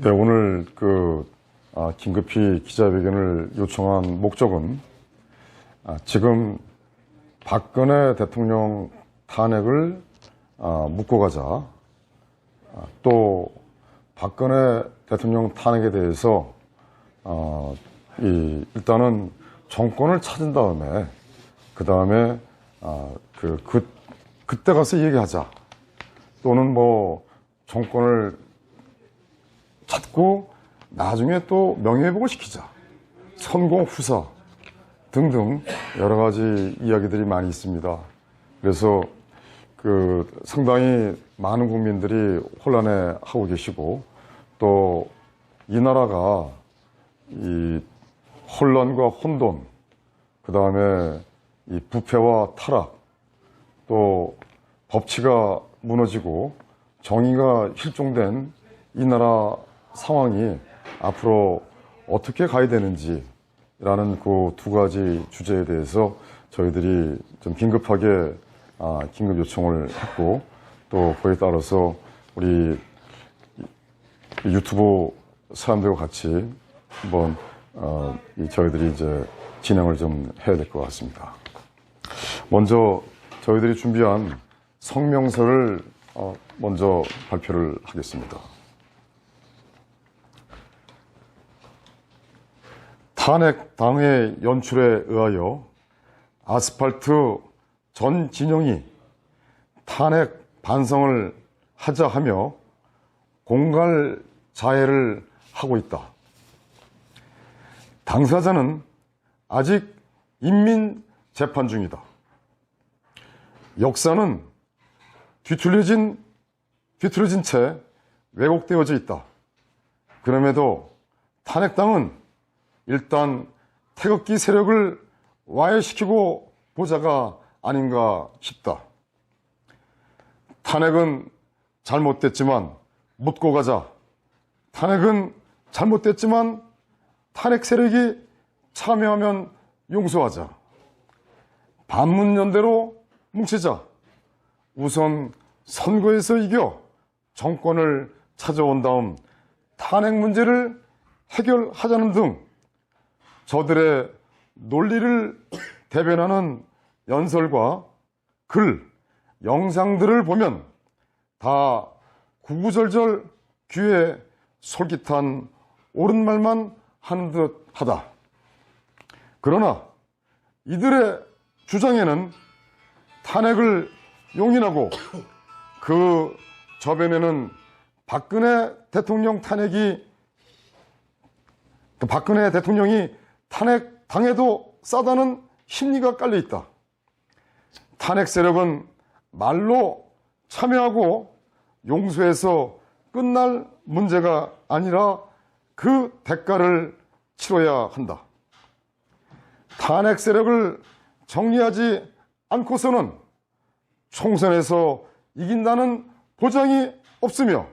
네, 오늘 긴급히 기자회견을 요청한 목적은 지금 박근혜 대통령 탄핵을 묻고 가자. 또 박근혜 대통령 탄핵에 대해서 일단은 정권을 찾은 다음에 그 다음에 그때 가서 얘기하자. 또는 뭐 정권을 찾고 나중에 또 명예회복을 시키자. 선거 후사 등등 여러 가지 이야기들이 많이 있습니다. 그래서 상당히 많은 국민들이 혼란해 하고 계시고 또 이 나라가 이 혼란과 혼돈, 그 다음에 이 부패와 타락, 또 법치가 무너지고 정의가 실종된 이 나라 상황이 앞으로 어떻게 가야 되는지라는 그 두 가지 주제에 대해서 저희들이 좀 긴급하게 긴급 요청을 했고, 또 거기에 따라서 우리 유튜브 사람들과 같이 한번 저희들이 이제 진행을 좀 해야 될 것 같습니다. 먼저 저희들이 준비한 성명서를 먼저 발표를 하겠습니다. 탄핵 당의 연출에 의하여 아스팔트 전 진영이 탄핵 반성을 하자 하며 공갈 자해를 하고 있다. 당사자는 아직 인민 재판 중이다. 역사는 뒤틀어진 채 왜곡되어져 있다. 그럼에도 탄핵당은 일단 태극기 세력을 와해시키고 보자가 아닌가 싶다. 탄핵은 잘못됐지만 묻고 가자. 탄핵은 잘못됐지만 탄핵 세력이 참여하면 용서하자. 반문연대로 뭉치자. 우선 선거에서 이겨 정권을 찾아온 다음 탄핵 문제를 해결하자는 등 저들의 논리를 대변하는 연설과 글, 영상들을 보면 다 구구절절 귀에 솔깃한 옳은 말만 하는 듯 하다. 그러나 이들의 주장에는 탄핵을 용인하고 그 저변에는 박근혜 대통령이 탄핵 당해도 싸다는 심리가 깔려 있다. 탄핵 세력은 말로 참여하고 용서해서 끝날 문제가 아니라 그 대가를 치러야 한다. 탄핵 세력을 정리하지 않고서는 총선에서 이긴다는 보장이 없으며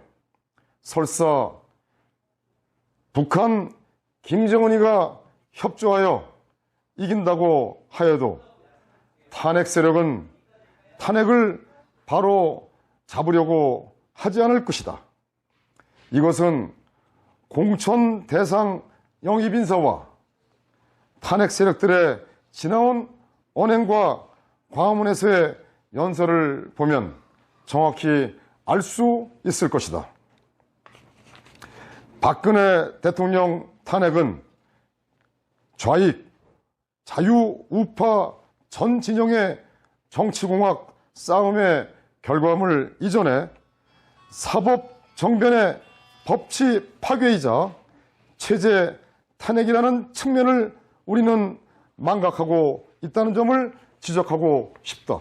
설사 북한 김정은이가 협조하여 이긴다고 하여도 탄핵 세력은 탄핵을 바로 잡으려고 하지 않을 것이다. 이것은 공천 대상 영입 인사와 탄핵 세력들의 지나온 언행과 광화문에서의 연설을 보면 정확히 알 수 있을 것이다. 박근혜 대통령 탄핵은 좌익, 자유우파 전 진영의 정치공학 싸움의 결과물 이전에 사법 정변의 법치 파괴이자 체제 탄핵이라는 측면을 우리는 망각하고 있다는 점을 지적하고 싶다.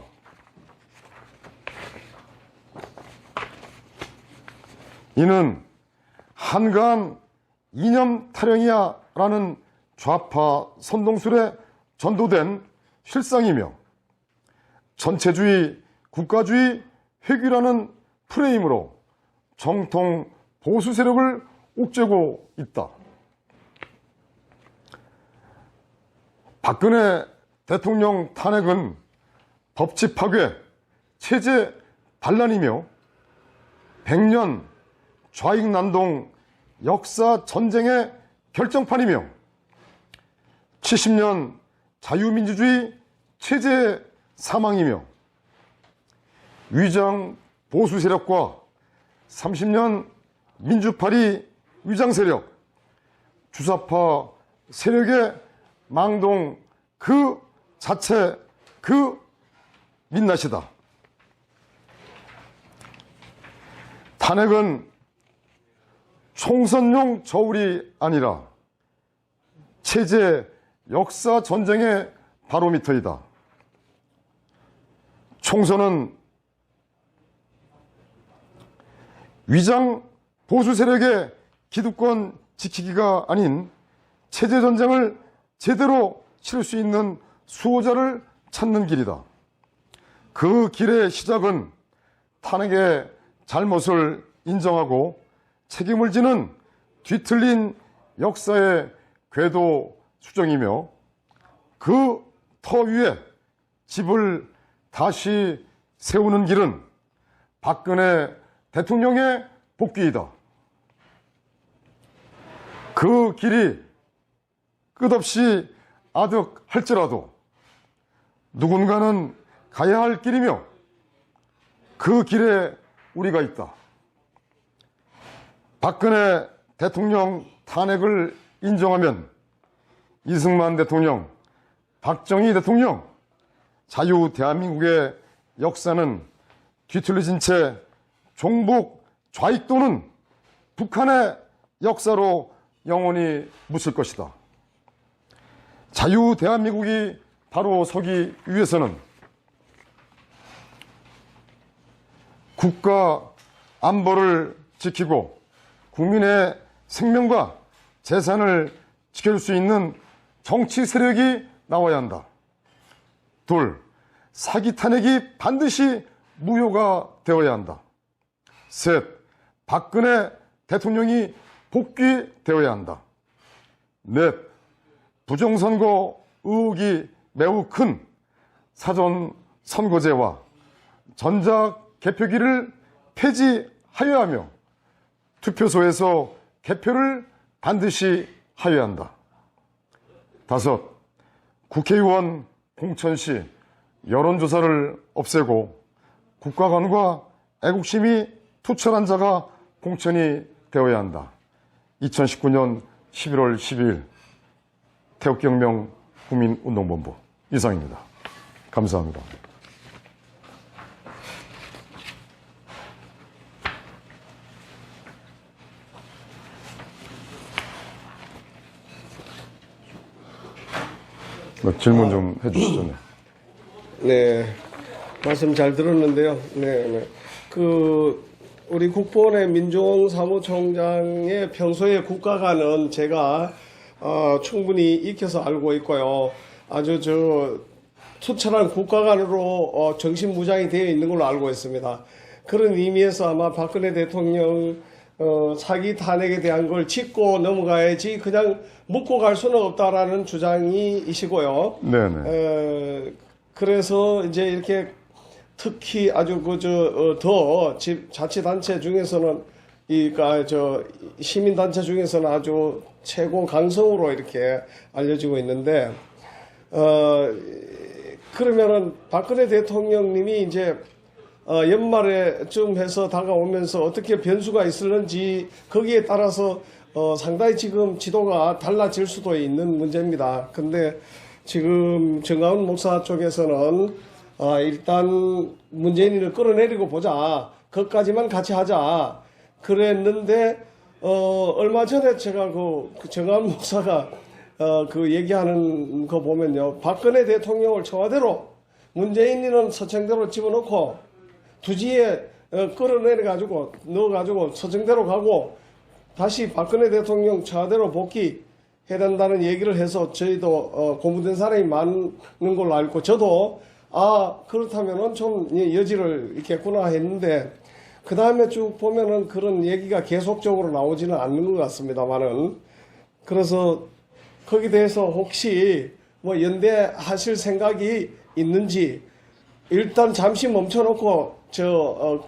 이는 한가한 이념 타령이야 라는 좌파 선동술에 전도된 실상이며 전체주의, 국가주의, 회귀라는 프레임으로 정통 보수 세력을 옥죄고 있다. 박근혜 대통령 탄핵은 법치 파괴, 체제 반란이며 100년 좌익난동 역사 전쟁의 결정판이며 70년 자유민주주의 체제 사망이며 위장 보수 세력과 30년 민주파리 위장 세력, 주사파 세력의 망동 그 자체 그 민낯이다. 탄핵은 총선용 저울이 아니라 체제 역사 전쟁의 바로미터이다. 총선은 위장 보수 세력의 기득권 지키기가 아닌 체제 전쟁을 제대로 치를 수 있는 수호자를 찾는 길이다. 그 길의 시작은 탄핵의 잘못을 인정하고 책임을 지는 뒤틀린 역사의 궤도 수정이며 그 터 위에 집을 다시 세우는 길은 박근혜 대통령의 복귀이다. 그 길이 끝없이 아득할지라도 누군가는 가야 할 길이며 그 길에 우리가 있다. 박근혜 대통령 탄핵을 인정하면 이승만 대통령, 박정희 대통령, 자유 대한민국의 역사는 뒤틀려진 채 종북 좌익 또는 북한의 역사로 영원히 묻힐 것이다. 자유 대한민국이 바로 서기 위해서는 국가 안보를 지키고 국민의 생명과 재산을 지켜줄 수 있는 정치 세력이 나와야 한다. 둘, 사기 탄핵이 반드시 무효가 되어야 한다. 셋, 박근혜 대통령이 복귀되어야 한다. 넷, 부정선거 의혹이 매우 큰 사전선거제와 전자개표기를 폐지하여야 하며 투표소에서 개표를 반드시 하여야 한다. 다섯, 국회의원 공천 시 여론조사를 없애고 국가관과 애국심이 투철한 자가 공천이 되어야 한다. 2019년 11월 12일 태극경명 국민운동본부 이상입니다. 감사합니다. 질문 좀 해주시죠. 네. 네, 말씀 잘 들었는데요. 네. 우리 국보원의 민종홍 사무총장의 평소의 국가관은 제가 충분히 익혀서 알고 있고요. 아주 투철한 국가관으로 정신무장이 되어 있는 걸로 알고 있습니다. 그런 의미에서 아마 박근혜 대통령 사기 탄핵에 대한 걸 짚고 넘어가야지 그냥 묻고 갈 수는 없다라는 주장이시고요. 네네. 그래서 이제 이렇게 특히 아주 더 자치단체 중에서는 시민단체 중에서는 아주 최고 강성으로 이렇게 알려지고 있는데, 그러면은 박근혜 대통령님이 이제 연말에쯤 해서 다가오면서 어떻게 변수가 있을는지 거기에 따라서 상당히 지금 지도가 달라질 수도 있는 문제입니다. 근데 지금 정가훈 목사 쪽에서는 일단 문재인을 끌어내리고 보자. 그것까지만 같이 하자. 그랬는데 얼마 전에 제가 그 정가훈 목사가 그 얘기하는 거 보면요. 박근혜 대통령을 청와대로 문재인이는 서청대로 집어넣고 두지에 끌어내려가지고 넣어가지고 서청대로 가고 다시 박근혜 대통령 청와대로 복귀해야 된다는 얘기를 해서 저희도 고무된 사람이 많은 걸로 알고 저도 그렇다면은 좀 여지를 있겠구나 했는데 그 다음에 쭉 보면은 그런 얘기가 계속적으로 나오지는 않는 것 같습니다만은 그래서 거기에 대해서 혹시 뭐 연대하실 생각이 있는지 일단 잠시 멈춰놓고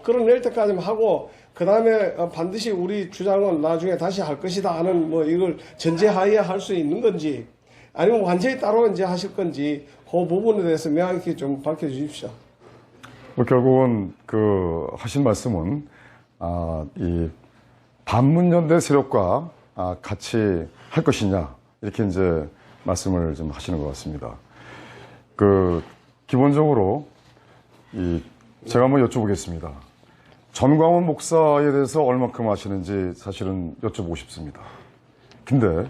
끌어낼 때까지만 하고 그 다음에 반드시 우리 주장은 나중에 다시 할 것이다 하는 뭐 이걸 전제하에 할 수 있는 건지 아니면 완전히 따로 이제 하실 건지 그 부분에 대해서 명확히 좀 밝혀주십시오. 뭐 결국은 하신 말씀은 이 반문연대 세력과 같이 할 것이냐 이렇게 이제 말씀을 좀 하시는 것 같습니다. 기본적으로 제가 한번 여쭤보겠습니다. 전광훈 목사에 대해서 얼마큼 아시는지 사실은 여쭤보고 싶습니다. 근데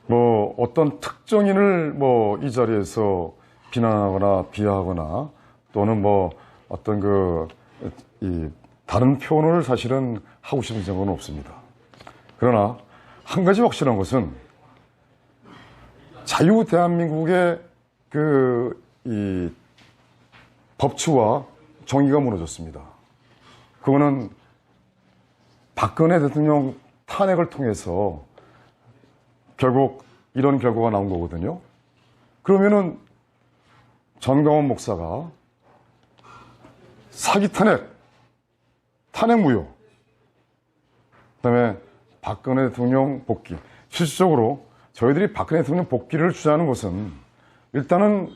뭐 어떤 특정인을 뭐 이 자리에서 비난하거나 비하하거나 또는 뭐 어떤 다른 표현을 사실은 하고 싶은 생각은 없습니다. 그러나 한 가지 확실한 것은 자유 대한민국의 이 법치와 정의가 무너졌습니다. 그거는 박근혜 대통령 탄핵을 통해서 결국 이런 결과가 나온 거거든요. 그러면은 전광훈 목사가 사기 탄핵 무효, 그다음에 박근혜 대통령 복귀. 실질적으로 저희들이 박근혜 대통령 복귀를 주장하는 것은 일단은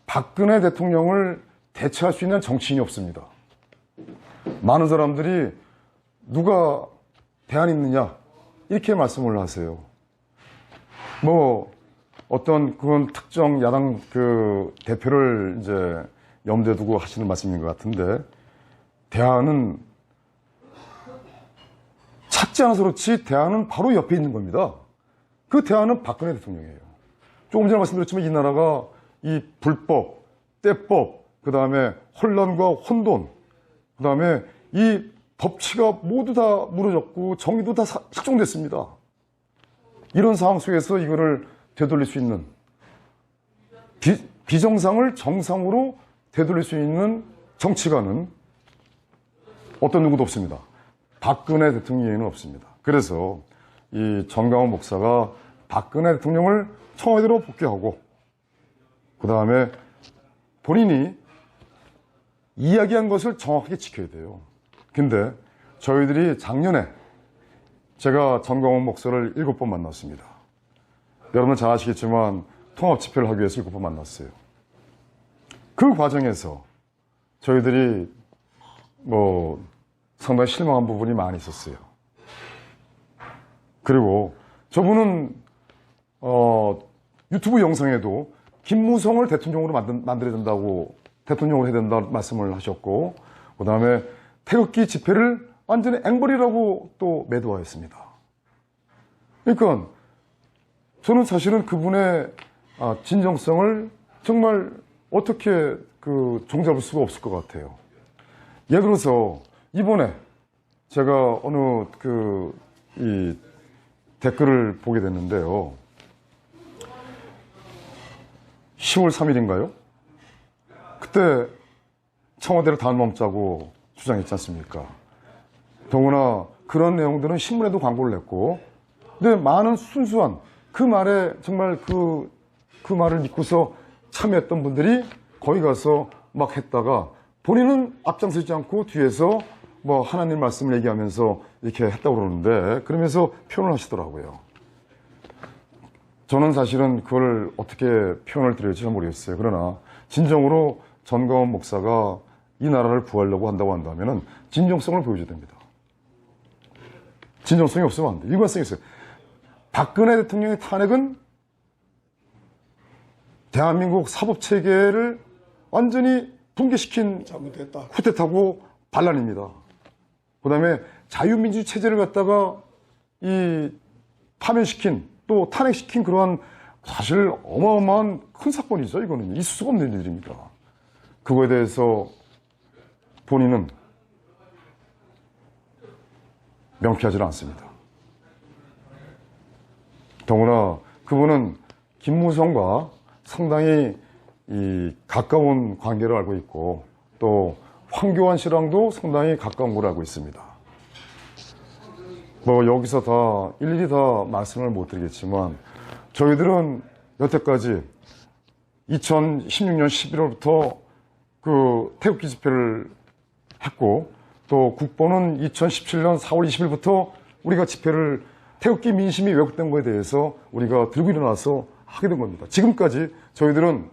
박근혜 대통령을 대체할 수 있는 정치인이 없습니다. 많은 사람들이 누가 대안이 있느냐 이렇게 말씀을 하세요. 뭐 어떤 그런 특정 야당 대표를 이제 염두에 두고 하시는 말씀인 것 같은데 대안은 찾지 않아서 그렇지 대안은 바로 옆에 있는 겁니다. 그 대안은 박근혜 대통령이에요. 조금 전에 말씀드렸지만 이 나라가 이 불법, 때법, 그 다음에 혼란과 혼돈, 그 다음에 이 법치가 모두 다 무너졌고 정의도 다 실종됐습니다. 이런 상황 속에서 이거를 되돌릴 수 있는 비정상을 정상으로 되돌릴 수 있는 정치가는 어떤 누구도 없습니다. 박근혜 대통령에는 없습니다. 그래서 이 전광훈 목사가 박근혜 대통령을 청와대로 복귀하고 그 다음에 본인이 이야기한 것을 정확하게 지켜야 돼요. 근데 저희들이 작년에 제가 전광훈 목사를 7번 만났습니다. 여러분 잘 아시겠지만 통합 집회를 하기 위해서 7번 만났어요. 그 과정에서 저희들이 뭐 상당히 실망한 부분이 많이 있었어요. 그리고 저분은 유튜브 영상에도 김무성을 대통령으로 만들어야 된다고 대통령으로 해야 된다고 말씀을 하셨고 그 다음에 태극기 집회를 완전히 앵벌이라고 또 매도하였습니다. 그러니까 저는 사실은 그분의 진정성을 정말 어떻게 종잡을 수가 없을 것 같아요. 예를 들어서 이번에 제가 어느 이 댓글을 보게 됐는데요. 10월 3일인가요? 그때 청와대를 단멈자고 주장했지 않습니까? 더구나 그런 내용들은 신문에도 광고를 냈고, 근데 많은 순수한 그 말에 정말 그 말을 믿고서 참여했던 분들이 거기 가서 막 했다가 본인은 앞장서지 않고 뒤에서 뭐 하나님 말씀을 얘기하면서 이렇게 했다고 그러는데 그러면서 표현을 하시더라고요. 저는 사실은 그걸 어떻게 표현을 드려야 할지 잘 모르겠어요. 그러나 진정으로 전광훈 목사가 이 나라를 구하려고 한다고 한다면은 진정성을 보여줘야 됩니다. 진정성이 없으면 안 돼. 일관성이 있어요. 박근혜 대통령의 탄핵은 대한민국 사법체계를 완전히 붕괴시킨 잘못됐다. 쿠데타고 반란입니다. 그 다음에 자유민주 체제를 갖다가 파면시킨 또 탄핵시킨 그러한 사실 어마어마한 큰 사건이죠. 이거는 있을 수가 없는 일입니다. 그거에 대해서 본인은 명쾌하지 않습니다. 더구나 그분은 김무성과 상당히 가까운 관계를 알고 있고 또 황교안 씨랑도 상당히 가까운 걸 알고 있습니다. 뭐 여기서 다 일일이 다 말씀을 못 드리겠지만 저희들은 여태까지 2016년 11월부터 그 태극기 집회를 했고 또 국보는 2017년 4월 20일부터 우리가 집회를 태극기 민심이 왜곡된 거에 대해서 우리가 들고 일어나서 하게 된 겁니다. 지금까지 저희들은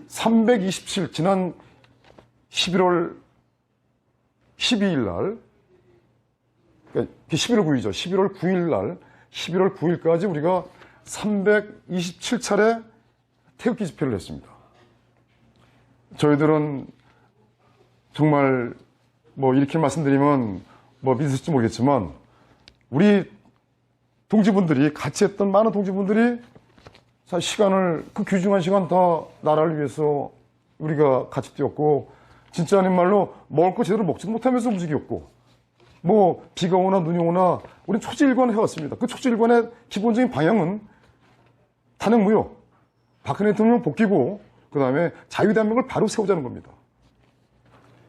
327 지난 11월 12일 날, 그러니까 11월 9일이죠. 11월 9일 날, 11월 9일까지 우리가 327차례 태극기 집회를 했습니다. 저희들은 정말 뭐 이렇게 말씀드리면 뭐 믿으실지 모르겠지만 우리 동지분들이 같이 했던 많은 동지분들이 사실 시간을 그 귀중한 시간 다 나라를 위해서 우리가 같이 뛰었고 진짜 아닌 말로 먹을 거 제대로 먹지도 못하면서 움직였고 뭐 비가 오나 눈이 오나 우린 초지일관 해왔습니다. 그 초지일관의 기본적인 방향은 탄핵무효, 박근혜 대통령 복귀고 그 다음에 자유대한민국을 바로 세우자는 겁니다.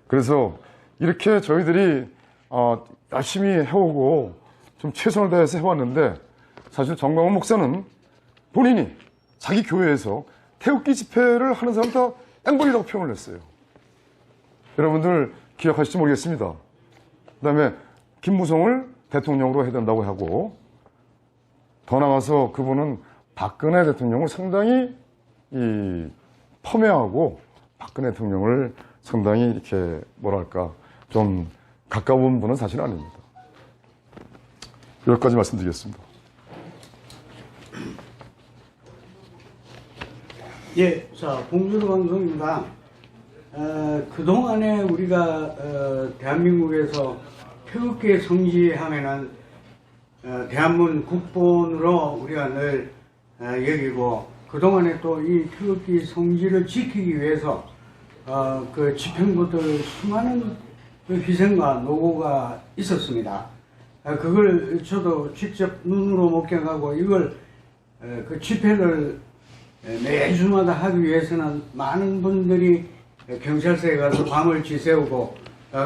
그래서 이렇게 저희들이 열심히 해오고 좀 최선을 다해서 해왔는데 사실 정광훈 목사는 본인이 자기 교회에서 태극기 집회를 하는 사람 다 앵벌이라고 표현을 했어요. 여러분들 기억하실지 모르겠습니다. 그 다음에 김무성을 대통령으로 해야 된다고 하고 더 나아가서 그분은 박근혜 대통령을 상당히 폄훼하고 박근혜 대통령을 상당히 이렇게 뭐랄까 좀 가까운 분은 사실 아닙니다. 여기까지 말씀드리겠습니다. 예, 자, 봉준호 방송입니다. 그동안에 우리가 대한민국에서 태극기의 성지하면은 대한문 국본으로 우리가 늘 여기고 그동안에 또 이 태극기 성지를 지키기 위해서 그 집행부들 수많은 그 희생과 노고가 있었습니다. 그걸 저도 직접 눈으로 목격하고 이걸 그 집회를 매주마다 하기 위해서는 많은 분들이 경찰서에 가서 밤을 지새우고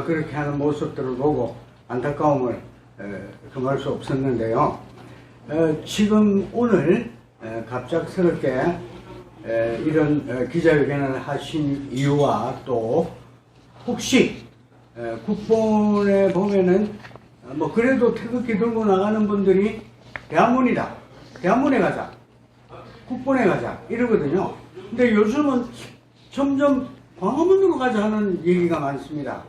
그렇게 하는 모습들을 보고 안타까움을 금할 수 없었는데요. 지금 오늘 갑작스럽게 이런 기자회견을 하신 이유와 또 혹시 국본에 보면은 뭐 그래도 태극기 들고 나가는 분들이 대한문이다, 대한문에 가자, 국본에 가자 이러거든요. 근데 요즘은 점점 광화문으로 가자 하는 얘기가 많습니다.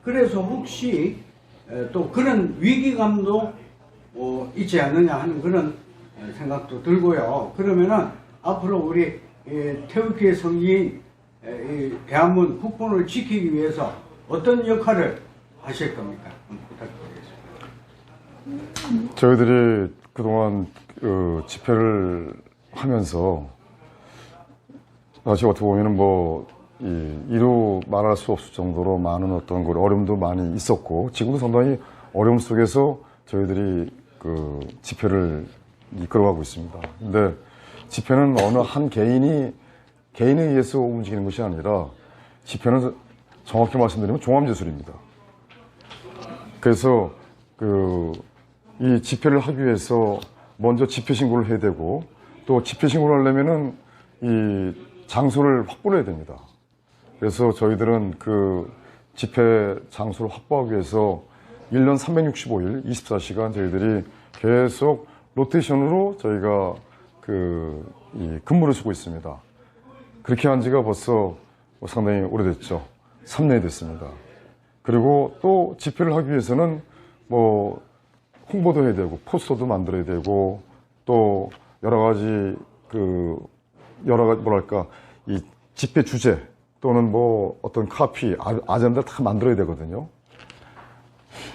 그래서 혹시 또 그런 위기감도 있지 않느냐 하는 그런 생각도 들고요. 그러면은 앞으로 우리 태극기의 성지인 대한문 국본을 지키기 위해서 어떤 역할을 하실 겁니까? 부탁드리겠습니다. 저희들이 그동안 집회를 하면서 사실 어떻게 보면은 이루 말할 수 없을 정도로 많은 어떤 어려움도 많이 있었고 지금도 상당히 어려움 속에서 저희들이 그 집회를 이끌어가고 있습니다. 근데 집회는 어느 한 개인에 의해서 움직이는 것이 아니라 집회는 정확히 말씀드리면 종합예술입니다. 그래서 이 집회를 하기 위해서 먼저 집회 신고를 해야 되고 또 집회 신고를 하려면은 이 장소를 확보를 해야 됩니다. 그래서 저희들은 그 집회 장소를 확보하기 위해서 1년 365일 24시간 저희들이 계속 로테이션으로 저희가 근무를 쓰고 있습니다. 그렇게 한 지가 벌써 상당히 오래됐죠. 3년이 됐습니다. 그리고 또 집회를 하기 위해서는 홍보도 해야 되고 포스터도 만들어야 되고 또 여러 가지 뭐랄까 이 집회 주제 또는 어떤 카피 아젠다를 다 만들어야 되거든요.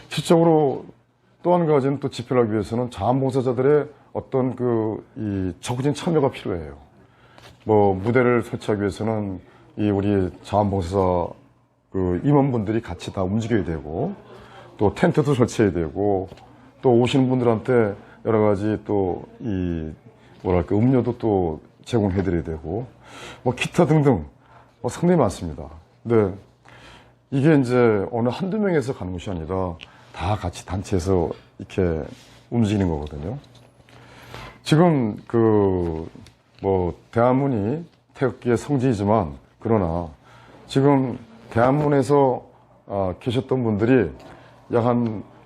실적으로 또 한 가지는 또 집회를 하기 위해서는 자원봉사자들의 어떤 이 적극적인 참여가 필요해요. 무대를 설치하기 위해서는 우리 자원봉사자 임원분들이 같이 다 움직여야 되고 또 텐트도 설치해야 되고 또 오시는 분들한테 여러 가지 또 음료도 또 제공해드려야 되고 기타 등등 상당히 많습니다. 근데 이게 이제 어느 한두 명에서 가는 것이 아니라 다 같이 단체에서 이렇게 움직이는 거거든요. 지금 대한문이 태극기의 성지이지만 그러나 지금 대한문에서 계셨던 분들이 약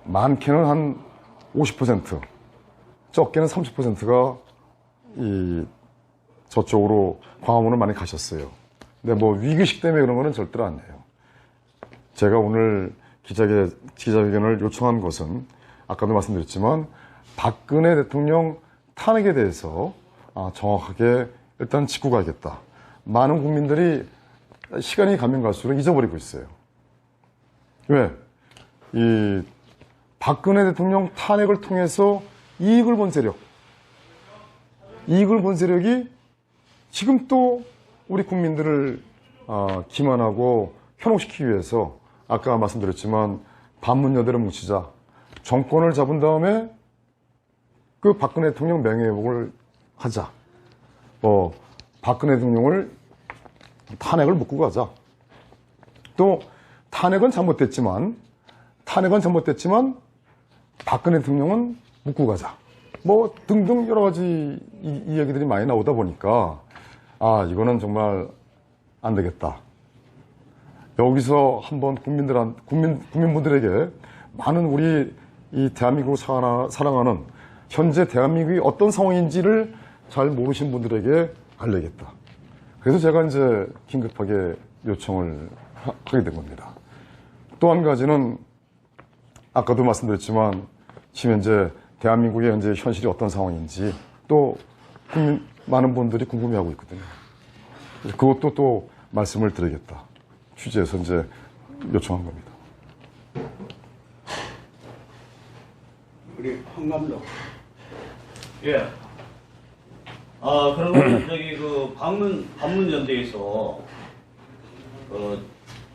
많게는 한 50%, 적게는 30%가 저쪽으로 광화문을 많이 가셨어요. 근데 뭐 위기식 때문에 그런 거는 절대로 아니에요. 제가 오늘 기자회견을 요청한 것은 아까도 말씀드렸지만 박근혜 대통령 탄핵에 대해서 정확하게 일단 짚고 가야겠다. 많은 국민들이 시간이 가면 갈수록 잊어버리고 있어요. 왜? 이 박근혜 대통령 탄핵을 통해서 이익을 본 세력이 지금 또 우리 국민들을 기만하고 현혹시키기 위해서 아까 말씀드렸지만 반문여대를 뭉치자, 정권을 잡은 다음에 그 박근혜 대통령 명예회복을 하자, 박근혜 대통령을 탄핵을 묶고 가자. 또 탄핵은 잘못됐지만 박근혜 대통령은 묶고 가자. 뭐 등등 여러 가지 이야기들이 많이 나오다 보니까 이거는 정말 안 되겠다. 여기서 한번 국민분들에게 많은 우리 이 대한민국을 사랑하는 현재 대한민국이 어떤 상황인지를 잘 모르신 분들에게 알려야겠다. 그래서 제가 이제 긴급하게 요청을 하게 된 겁니다. 또 한 가지는 아까도 말씀드렸지만 지금 현재 대한민국의 현재 현실이 어떤 상황인지 또 많은 분들이 궁금해하고 있거든요. 그것도 또 말씀을 드리겠다. 취재해서 이제 요청한 겁니다. 우리 황 감독. 예. 그러면 저기 그 방문연대에서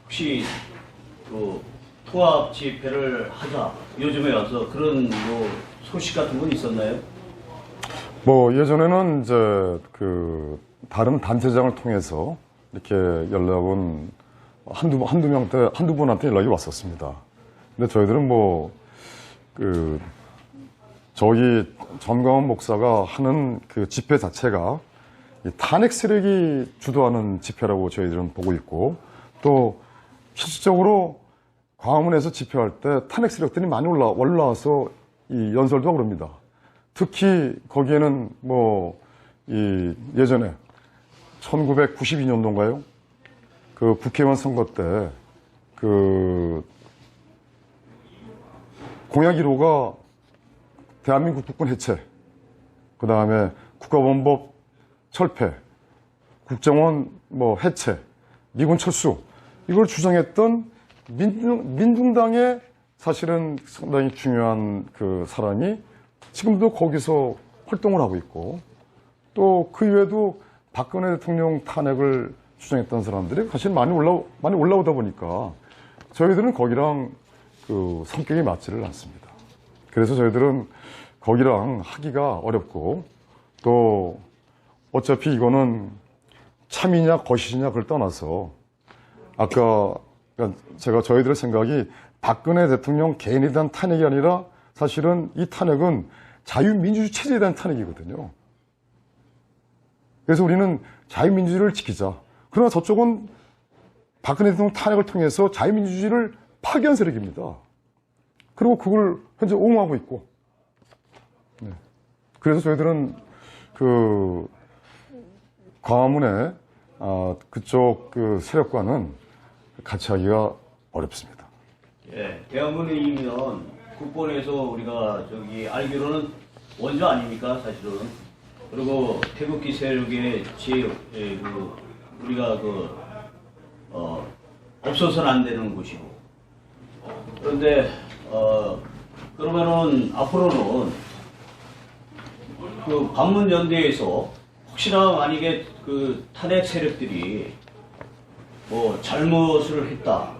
혹시 그 통합 집회를 하자 요즘에 와서 그런 뭐 소식 같은 건 있었나요? 뭐 예전에는 이제 그 다른 단체장을 통해서 이렇게 연락은 한두 분한테 연락이 왔었습니다. 근데 저희들은 저희 전광훈 목사가 하는 그 집회 자체가 이 탄핵 세력이 주도하는 집회라고 저희들은 보고 있고, 또 실질적으로 광화문에서 집회할 때 탄핵 세력들이 많이 올라와서 이 연설도 하고 그럽니다. 특히 거기에는 예전에 1992년도인가요? 그 국회의원 선거 때 그 공약 1호가 대한민국 국군 해체, 그 다음에 국가원법 철폐, 국정원 해체, 미군 철수, 이걸 주장했던 민중당의 사실은 상당히 중요한 그 사람이 지금도 거기서 활동을 하고 있고, 또 그 이외에도 박근혜 대통령 탄핵을 주장했던 사람들이 사실 많이 올라오다 보니까 저희들은 거기랑 그 성격이 맞지를 않습니다. 그래서 저희들은 거기랑 하기가 어렵고, 또 어차피 이거는 참이냐 거짓이냐 그걸 떠나서 아까 저희들의 생각이 박근혜 대통령 개인에 대한 탄핵이 아니라 사실은 이 탄핵은 자유민주주의 체제에 대한 탄핵이거든요. 그래서 우리는 자유민주주의를 지키자. 그러나 저쪽은 박근혜 대통령 탄핵을 통해서 자유민주주의를 파괴한 세력입니다. 그리고 그걸 현재 옹호하고 있고. 네. 그래서 저희들은 그 광화문에 그쪽 그 세력과는 같이 하기가 어렵습니다. 예. 대한민국이면 국본에서 우리가 알기로는 원조 아닙니까, 사실은. 그리고 태극기 세력의 우리가 없어서는 안 되는 곳이고. 그런데 그러면은 앞으로는 그 방문연대에서 혹시나 만약에 그 탄핵 세력들이 잘못을 했다,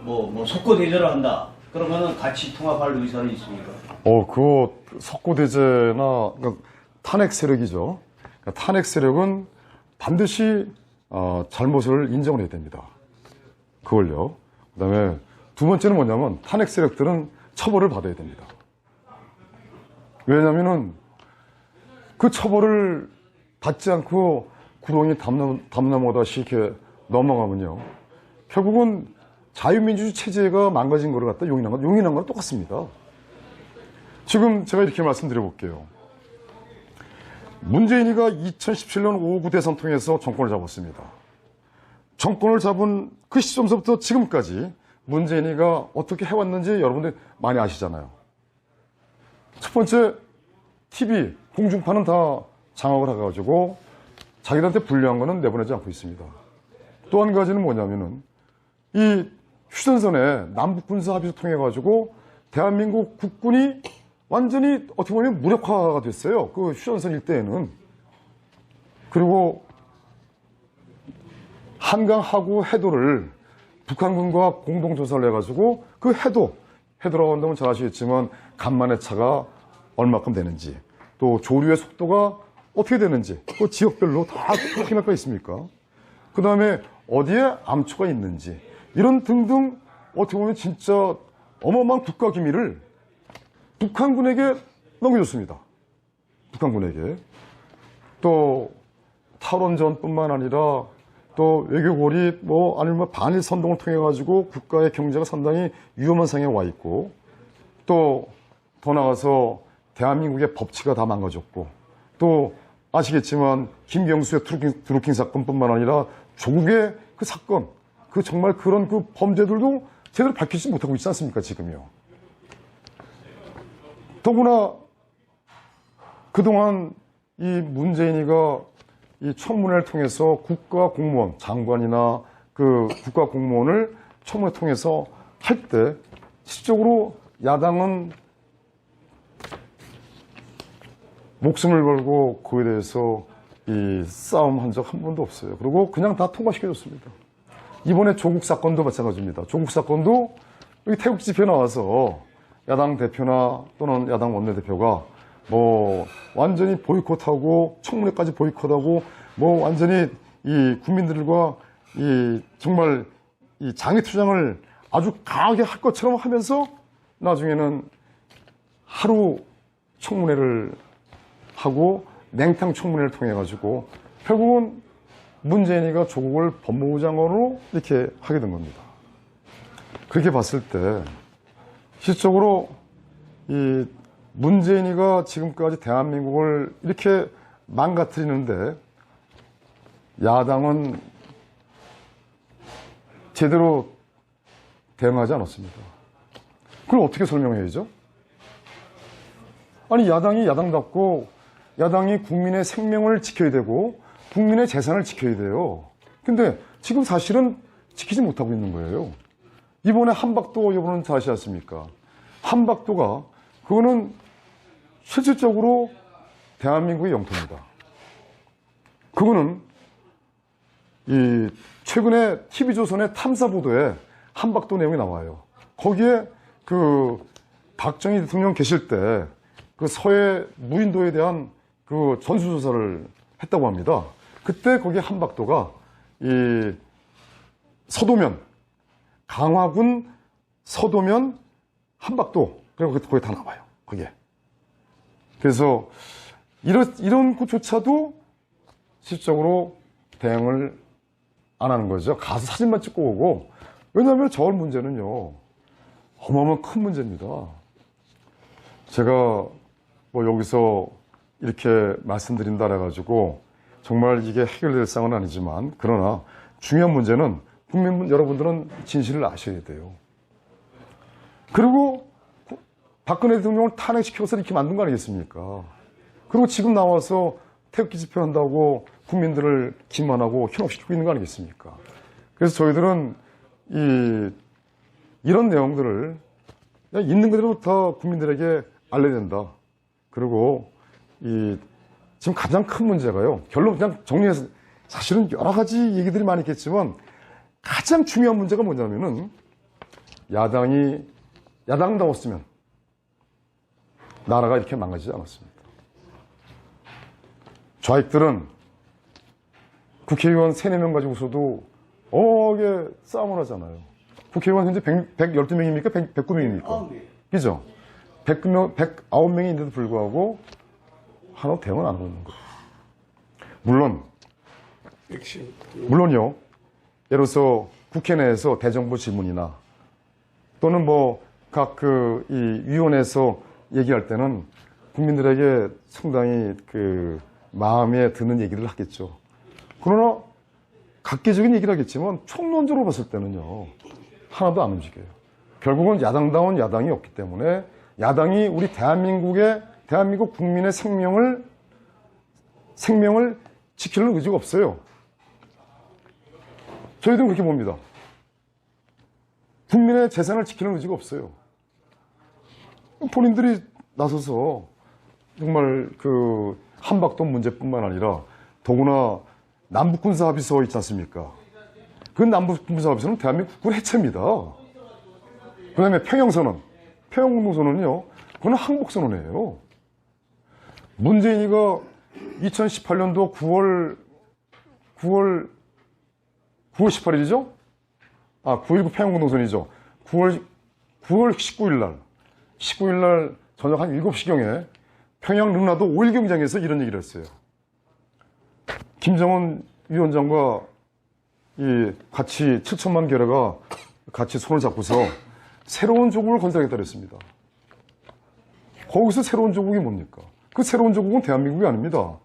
석고대죄를 한다, 그러면은 같이 통합할 의사는 있습니까? 그거 석고대죄나 탄핵 세력이죠. 탄핵 세력은 반드시 잘못을 인정을 해야 됩니다. 그걸요. 그다음에 두 번째는 뭐냐면 탄핵 세력들은 처벌을 받아야 됩니다. 왜냐하면은 그 처벌을 받지 않고 구덩이 담나무다시 이렇게 넘어가면요, 결국은 자유민주주의 체제가 망가진 거를 갖다 용인한 건 똑같습니다. 지금 제가 이렇게 말씀드려볼게요. 문재인이가 2017년 5구 대선 통해서 정권을 잡았습니다. 정권을 잡은 그 시점서부터 지금까지 문재인이가 어떻게 해왔는지 여러분들 많이 아시잖아요. 첫 번째, TV, 공중파는 다 장악을 해가지고 자기들한테 불리한 거는 내보내지 않고 있습니다. 또 한 가지는 뭐냐면은 이 휴전선에 남북군사합의를 통해가지고 대한민국 국군이 완전히 어떻게 보면 무력화가 됐어요. 그 휴전선 일대에는. 그리고 한강 하구 해도를 북한군과 공동조사를 해가지고 그 해도라고 한다면 잘 아시겠지만 간만의 차가 얼마큼 되는지 또 조류의 속도가 어떻게 되는지 그 지역별로 다 확인할 거 있습니까? 그 다음에 어디에 암초가 있는지 이런 등등 어떻게 보면 진짜 어마어마한 국가 기밀을 북한군에게 넘겨줬습니다. 북한군에게. 또 탈원전뿐만 아니라 또 외교 고립 아니면 반일 선동을 통해 가지고 국가의 경제가 상당히 위험한 상황에 와 있고 또 더 나아가서 대한민국의 법치가 다 망가졌고 또 아시겠지만 김경수의 드루킹 사건뿐만 아니라 조국의 그 사건 그 정말 그런 그 범죄들도 제대로 밝히지 못하고 있지 않습니까 지금요. 더구나 그동안 이 문재인이가 이 청문회를 통해서 국가 공무원, 장관이나 그 국가 공무원을 청문회 통해서 할 때 실질적으로 야당은 목숨을 걸고 그에 대해서 이 싸움한 적 한 번도 없어요. 그리고 그냥 다 통과시켜줬습니다. 이번에 조국 사건도 마찬가지입니다. 조국 사건도 여기 태국 집회에 나와서 야당 대표나 또는 야당 원내대표가 완전히 보이콧하고 청문회까지 보이콧하고 완전히 이 국민들과 이 정말 이 장애 투쟁을 아주 강하게 할 것처럼 하면서 나중에는 하루 청문회를 하고 냉탕 청문회를 통해 가지고 결국은 문재인이가 조국을 법무부 장관으로 이렇게 하게 된 겁니다. 그렇게 봤을 때 실질적으로 이 문재인이가 지금까지 대한민국을 이렇게 망가뜨리는데 야당은 제대로 대응하지 않았습니다. 그걸 어떻게 설명해야죠? 아니 야당이 야당답고 야당이 국민의 생명을 지켜야 되고 국민의 재산을 지켜야 돼요. 근데 지금 사실은 지키지 못하고 있는 거예요. 이번에 한박도 여러분은 다 아시지 않습니까? 한박도가 그거는 실질적으로 대한민국의 영토입니다. 그거는 이 최근에 TV조선의 탐사보도에 한박도 내용이 나와요. 거기에 그 박정희 대통령 계실 때 그 서해 무인도에 대한 그 전수조사를 했다고 합니다. 그때 거기 한박도가 이 서도면, 강화군 서도면 한박도, 그리고 거기 다 나와요. 거기에. 그래서 이런 것조차도 실질적으로 대응을 안 하는 거죠. 가서 사진만 찍고 오고. 왜냐하면 저 문제는요, 어마어마한 큰 문제입니다. 제가 여기서 이렇게 말씀드린다 해가지고 정말 이게 해결될 사항은 아니지만 그러나 중요한 문제는 국민 여러분들은 진실을 아셔야 돼요. 그리고 박근혜 대통령을 탄핵시켜서 이렇게 만든 거 아니겠습니까? 그리고 지금 나와서 태극기 집회한다고 국민들을 기만하고 현혹시키고 있는 거 아니겠습니까? 그래서 저희들은 이런 내용들을 그냥 있는 그대로 다 국민들에게 알려야 된다. 그리고 지금 가장 큰 문제가요. 결론 그냥 정리해서 사실은 여러 가지 얘기들이 많이 있겠지만 가장 중요한 문제가 뭐냐면은 야당다웠으면 나라가 이렇게 망가지지 않았습니다. 좌익들은 국회의원 3, 4명 가지고서도 이게 싸움을 하잖아요. 국회의원 현재 112명입니까? 109명입니까? 그죠? 109명인데도 불구하고 하나도 대응을 안 하고 있는 거예요. 물론요. 예를 들어서 국회 내에서 대정부 질문이나 또는 뭐 각 그 이 위원회에서 얘기할 때는 국민들에게 상당히 그 마음에 드는 얘기를 하겠죠. 그러나 각계적인 얘기를 하겠지만 총론적으로 봤을 때는요, 하나도 안 움직여요. 결국은 야당다운 야당이 없기 때문에 야당이 우리 대한민국 국민의 생명을 지키는 의지가 없어요. 저희도 그렇게 봅니다. 국민의 재산을 지키는 의지가 없어요. 본인들이 나서서 정말 그 한박도 문제뿐만 아니라 더구나 남북군사합의서 있지 않습니까? 그 남북군사합의서는 대한민국 국군 해체입니다. 그 다음에 평양선언, 평양공동선언은요, 그건 항복선언이에요. 문재인이가 2018년도 9월 18일이죠? 9.19 평양공동선언이죠. 9월 19일 날 저녁 한 7시경에 평양 릉라도 5.1 경장에서 이런 얘기를 했어요. 김정은 위원장과 같이 7천만 결회가 같이 손을 잡고서 새로운 조국을 건설하겠다 그랬습니다. 거기서 새로운 조국이 뭡니까? 그 새로운 조국은 대한민국이 아닙니다.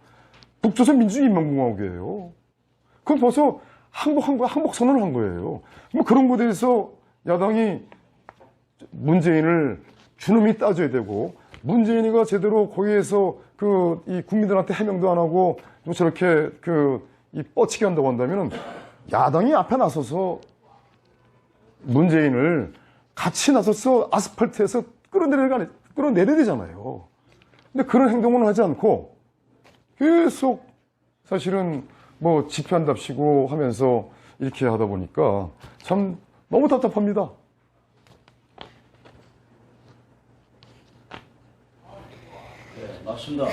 북조선 민주인민공화국이에요. 그건 벌써 항복 선언을 한 거예요. 뭐 그런 것에 대해서 야당이 문재인을 주름이 따져야 되고, 문재인이가 제대로 거기에서 이 국민들한테 해명도 안 하고 또 저렇게 이 뻗치게 한다고 한다면은 야당이 앞에 나서서 문재인을 같이 나서서 아스팔트에서 끌어내려야 되잖아요. 근데 그런 행동은 하지 않고 계속 사실은 뭐 집회한답시고 하면서 이렇게 하다 보니까 참 너무 답답합니다. 네, 맞습니다.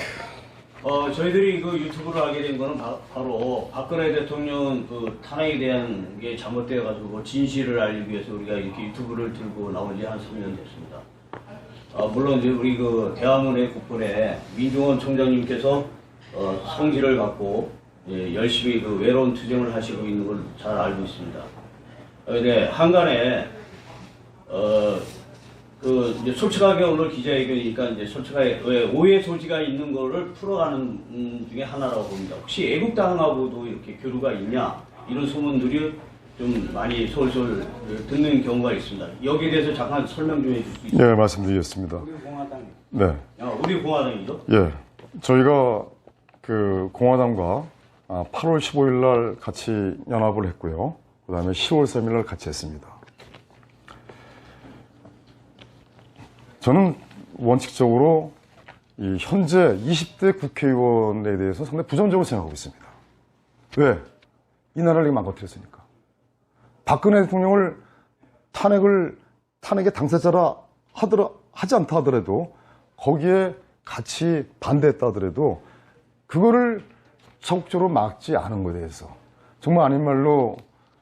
저희들이 그 유튜브를 하게 된 거는 바로 박근혜 대통령 그 탄핵에 대한 게 잘못되어가지고 그 진실을 알리기 위해서 우리가 이렇게 유튜브를 들고 나온 지 한 3년 됐습니다. 물론 이제 우리 그 대화문의 국본에 민중원 총장님께서 성지를 갖고 열심히 그 외로운 투쟁을 하시고 있는 걸 잘 알고 있습니다. 근데 한간에 이제 솔직하게 오늘 기자회견이니까 이제 솔직하게 오해 소지가 있는 거를 풀어가는 중에 하나라고 봅니다. 혹시 애국당하고도 이렇게 교류가 있냐 이런 소문들이 좀 많이 솔솔 듣는 경우가 있습니다. 여기에 대해서 잠깐 설명 좀 해줄 수 있어요? 네, 말씀드리겠습니다. 우리 공화당. 네. 우리 공화당이죠? 예. 저희가 그 공화당과 8월 15일 날 같이 연합을 했고요. 그 다음에 10월 3일 날 같이 했습니다. 저는 원칙적으로 이 현재 20대 국회의원에 대해서 상당히 부정적으로 생각하고 있습니다. 왜? 이 나라를 망가뜨렸으니까. 박근혜 대통령을 탄핵의 당사자라 하지 않다 하더라도 거기에 같이 반대했다 하더라도 그거를 적극적으로 막지 않은 것에 대해서 정말 아닌 말로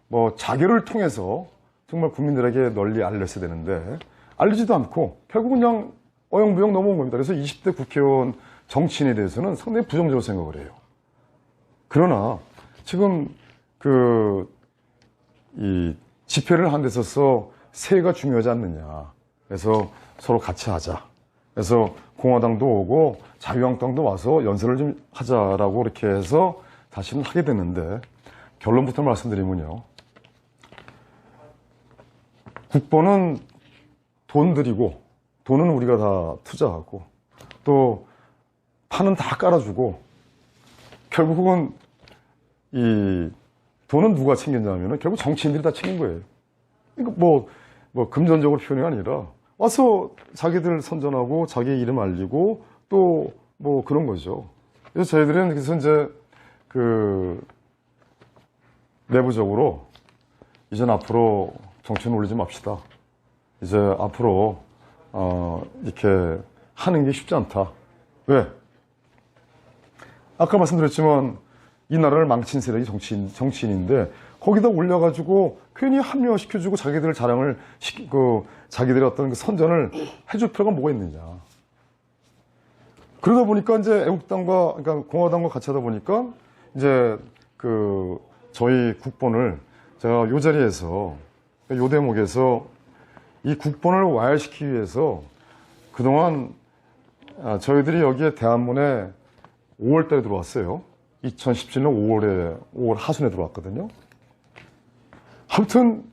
뭐 자결을 통해서 정말 국민들에게 널리 알렸어야 되는데 알리지도 않고 결국은 그냥 어영부영 넘어온 겁니다. 그래서 20대 국회의원 정치인에 대해서는 상당히 부정적으로 생각을 해요. 그러나 지금 이 집회를 한 데 있어서 세가 중요하지 않느냐. 그래서 서로 같이 하자. 그래서 공화당도 오고 자유한국당도 와서 연설을 좀 하자라고 이렇게 해서 다시는 하게 됐는데 결론부터 말씀드리면요. 국보는 돈 들이고 돈은 우리가 다 투자하고 또 판은 다 깔아주고 결국은 이 돈은 누가 챙겼냐면 결국 정치인들이 다 챙긴 거예요. 그러니까 뭐 금전적으로 표현이 아니라 와서 자기들 선전하고 자기 이름 알리고 또 뭐 그런 거죠. 그래서 저희들은 그래서 이제 내부적으로 이젠 앞으로 정치는 올리지 맙시다. 이제 앞으로 이렇게 하는 게 쉽지 않다. 왜? 아까 말씀드렸지만 이 나라를 망친 세력이 정치인인데 거기다 올려가지고 괜히 합리화시켜주고 자기들 자랑을 자기들의 어떤 선전을 해줄 필요가 뭐가 있느냐. 그러다 보니까 이제 애국당과 그러니까 공화당과 같이 하다 보니까 이제 저희 국본을 제가 요 자리에서, 요 대목에서 이 국본을 와해시키기 위해서 그동안 저희들이 여기에 대한문에 5월 달에 들어왔어요. 2017년 5월 하순에 들어왔거든요. 아무튼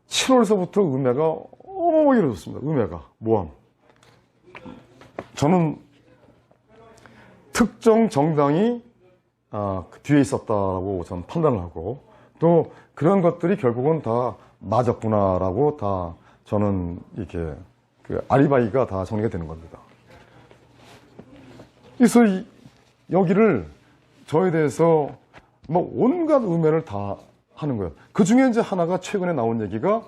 7월서부터 음해가 어마어마하게 길어졌습니다. 음해가, 모함. 저는 특정 정당이 그 뒤에 있었다라고 저는 판단을 하고, 또 그런 것들이 결국은 다 맞았구나라고 다 저는 이렇게 그 아리바이가 다 정리가 되는 겁니다. 그래서 여기를 저에 대해서 뭐 온갖 음해를 다 하는 거예요. 그 중에 이제 하나가 최근에 나온 얘기가,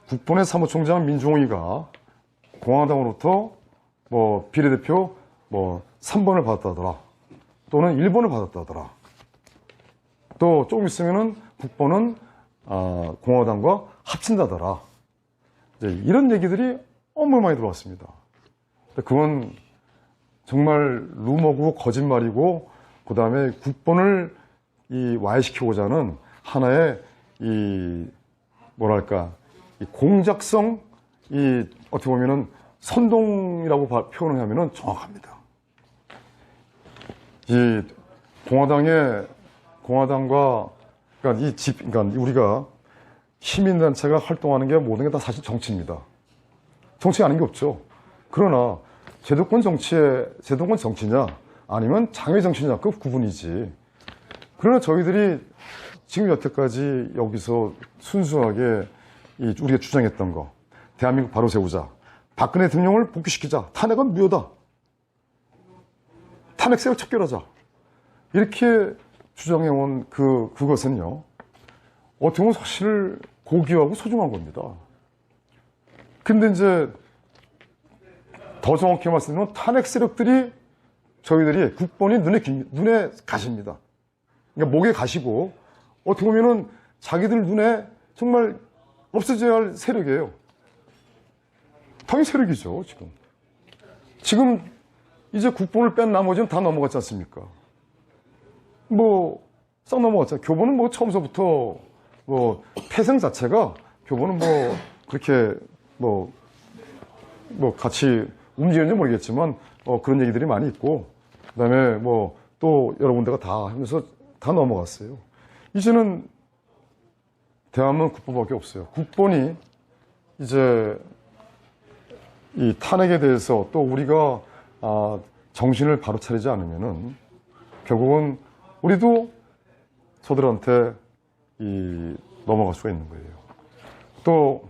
국본의 사무총장 민중홍이가 공화당으로부터 뭐 비례대표 뭐 3번을 받았다더라. 또는 1번을 받았다더라. 또 조금 있으면은 국본은 공화당과 합친다더라. 이제 이런 얘기들이 어마어마하게 들어왔습니다. 그건 정말 루머고 거짓말이고, 그 다음에 국본을 와해시키고자 하는 하나의 뭐랄까, 공작성, 어떻게 보면은 선동이라고 표현을 하면은 정확합니다. 공화당과, 그러니까 우리가 시민단체가 활동하는 게 모든 게 다 사실 정치입니다. 정치 아닌 게 없죠. 그러나 제도권 정치냐, 아니면 장외 정치냐, 그 구분이지. 그러나 저희들이 지금 여태까지 여기서 순수하게 우리가 주장했던 거, 대한민국 바로 세우자, 박근혜 대통령을 복귀시키자, 탄핵은 무효다, 탄핵세를 척결하자, 이렇게 주장해온 그것은요, 어떻게 보면 사실 고귀하고 소중한 겁니다. 근데 이제 더 정확히 말씀드리면 탄핵 세력들이 저희들이 국본이 눈에 가십니다. 그러니까 목에 가시고, 어떻게 보면은 자기들 눈에 정말 없어져야 할 세력이에요. 당연히 세력이죠, 지금. 지금 이제 국본을 뺀 나머지는 다 넘어갔지 않습니까? 싹 넘어갔잖아요. 교본은 처음서부터 태생 자체가, 교본은 그렇게 같이 움직이는지 모르겠지만, 그런 얘기들이 많이 있고, 그 다음에 또 여러 군데가 다 하면서 다 넘어갔어요. 이제는 대한민국 국본밖에 없어요. 국본이 이제 이 탄핵에 대해서 또 우리가 정신을 바로 차리지 않으면은 결국은 우리도 저들한테 넘어갈 수가 있는 거예요. 또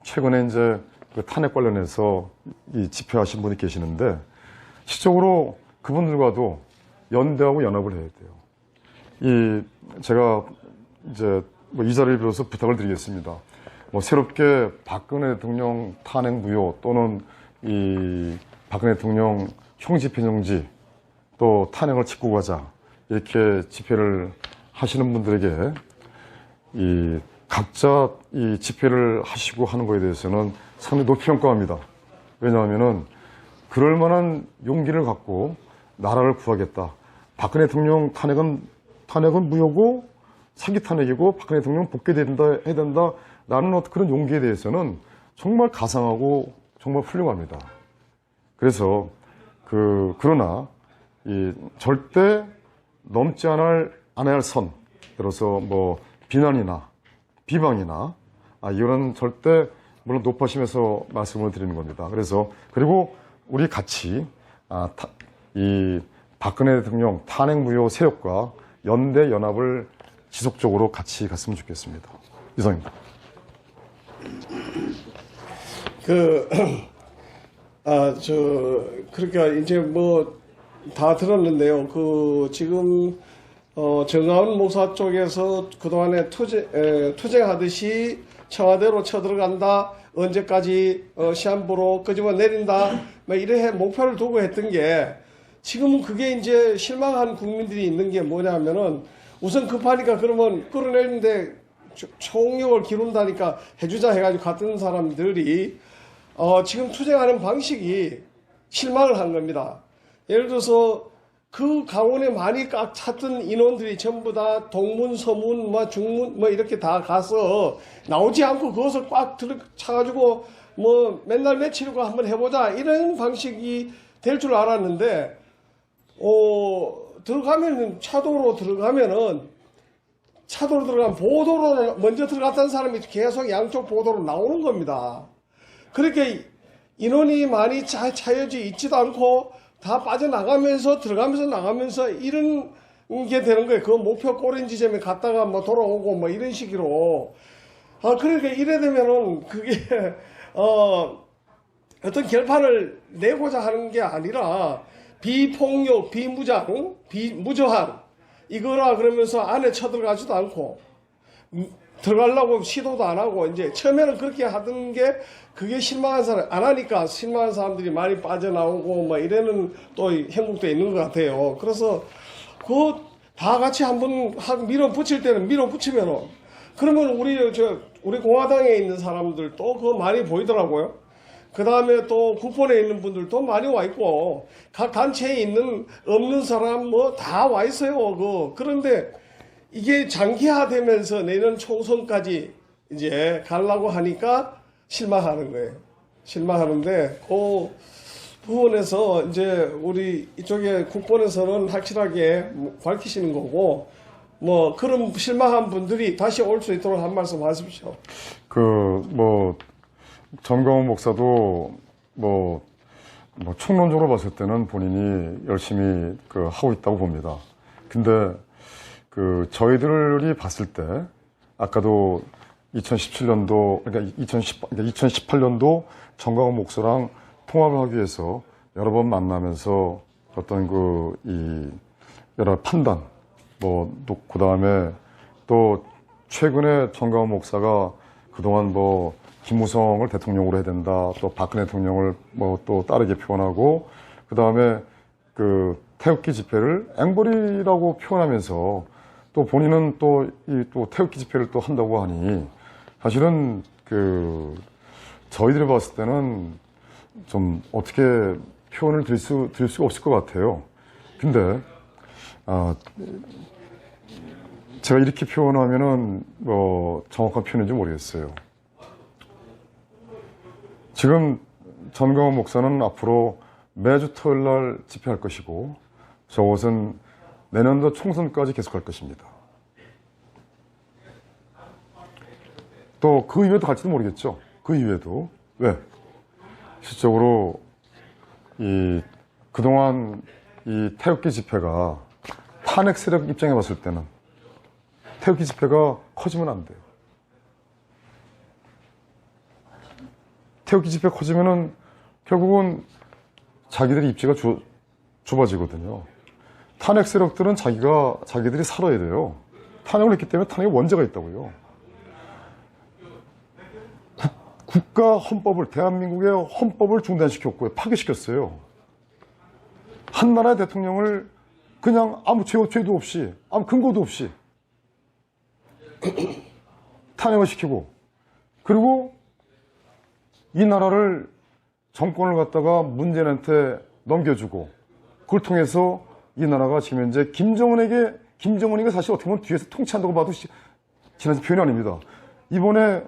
최근에 이제 그 탄핵 관련해서 집회하신 분이 계시는데, 실적으로 그분들과도 연대하고 연합을 해야 돼요. 제가 이제 이 자리를 빌어서 부탁을 드리겠습니다. 새롭게 박근혜 대통령 탄핵 무효, 또는 박근혜 대통령 형지 변형지, 또 탄핵을 짚고 가자, 이렇게 집회를 하시는 분들에게 각자 집회를 하시고 하는 것에 대해서는 상당히 높이 평가합니다. 왜냐하면은 그럴 만한 용기를 갖고 나라를 구하겠다, 박근혜 대통령 탄핵은 무효고 사기 탄핵이고 박근혜 대통령 복귀해야 된다, 라는 그런 용기에 대해서는 정말 가상하고 정말 훌륭합니다. 그래서 그러나 절대 넘지 않아야 할 선, 들어서 비난이나 비방이나 이런 절대, 물론 높아심에서 말씀을 드리는 겁니다. 그리고 우리 같이 이 박근혜 대통령 탄핵 무효 세력과 연대 연합을 지속적으로 같이 갔으면 좋겠습니다. 이상입니다. 그러니까 이제 다 들었는데요. 지금 정아은 목사 쪽에서 그동안에 투쟁하듯이 청와대로 쳐들어간다, 언제까지 시한부로 끄집어 내린다, 이래 목표를 두고 했던 게, 지금은 그게 이제 실망한 국민들이 있는 게 뭐냐면은, 우선 급하니까 그러면 끌어내는데 총력을 기른다니까 해주자 해가지고 갔던 사람들이 지금 투쟁하는 방식이 실망을 한 겁니다. 예를 들어서 그 강원에 많이 꽉 찼던 인원들이 전부 다 동문, 서문, 뭐 중문 뭐 이렇게 다 가서 나오지 않고 그것을 꽉 차가지고 뭐 맨날 며칠이고 한번 해보자 이런 방식이 될 줄 알았는데 들어가면은 차도로 들어가면 보도로 먼저 들어갔던 사람이 계속 양쪽 보도로 나오는 겁니다. 그렇게 인원이 많이 차여져 있지도 않고 다 빠져나가면서 들어가면서 나가면서 이런 게 되는 거예요. 그 목표 꼬린 지점에 갔다가 뭐 돌아오고 뭐 이런 식으로. 그러니까 이래 되면은 그게 어떤 결판을 내고자 하는 게 아니라 비폭력, 비무장, 비무저항 이거라 그러면서 안에 쳐들어가지도 않고 들어가려고 시도도 안 하고 이제 처음에는 그렇게 하던 게 그게 실망한 사람 안 하니까 실망한 사람들이 많이 빠져나오고 뭐 이래는 또 행복도 있는 것 같아요. 그래서 그 다 같이 한번 밀어붙일 때는 밀어붙이면은 그러면 우리 공화당에 있는 사람들도 그거 많이 보이더라고요. 그 다음에 또 국본에 있는 분들도 많이 와 있고 각 단체에 있는 없는 사람 뭐 다 와 있어요. 그런데 이게 장기화되면서 내년 총선까지 이제 가려고 하니까 실망하는 거예요. 실망하는데 그 부분에서 이제 우리 이쪽에 국본에서는 확실하게 밝히시는 거고 뭐 그런 실망한 분들이 다시 올 수 있도록 한 말씀 하십시오. 정광훈 목사도 총론적으로 봤을 때는 본인이 열심히 하고 있다고 봅니다. 근데 저희들이 봤을 때 아까도 2017년도 그러니까 2018년도 정광훈 목사랑 통화를 하기 위해서 여러 번 만나면서 어떤 이 여러 판단 그 다음에 또 최근에 정광훈 목사가 그동안 김무성을 대통령으로 해야 된다. 또 박근혜 대통령을 또 다르게 표현하고, 그 다음에 태극기 집회를 앵벌이라고 표현하면서 또 본인은 또 태극기 집회를 또 한다고 하니 사실은 저희들이 봤을 때는 좀 어떻게 표현을 드릴 수가 없을 것 같아요. 근데, 제가 이렇게 표현하면은 정확한 표현인지 모르겠어요. 지금 정광훈 목사는 앞으로 매주 토요일 날 집회할 것이고 저것은 내년도 총선까지 계속할 것입니다. 또 그 이후에도 갈지도 모르겠죠. 그 이후에도. 왜? 실적으로 그동안 이 태극기 집회가 탄핵 세력 입장에 봤을 때는 태극기 집회가 커지면 안 돼요. 태극기 집회 커지면은 결국은 자기들의 입지가 좁아지거든요. 탄핵 세력들은 자기들이 살아야 돼요. 탄핵을 했기 때문에 탄핵에 원죄가 있다고요. 국가 헌법을, 대한민국의 헌법을 중단시켰고요. 파괴시켰어요. 한 나라의 대통령을 그냥 아무 죄도 없이, 아무 근거도 없이 탄핵을 시키고, 그리고 이 나라를 정권을 갖다가 문재인한테 넘겨주고 그걸 통해서 이 나라가 지금 현재 김정은이가 사실 어떻게 보면 뒤에서 통치한다고 봐도 지나친 표현이 아닙니다. 이번에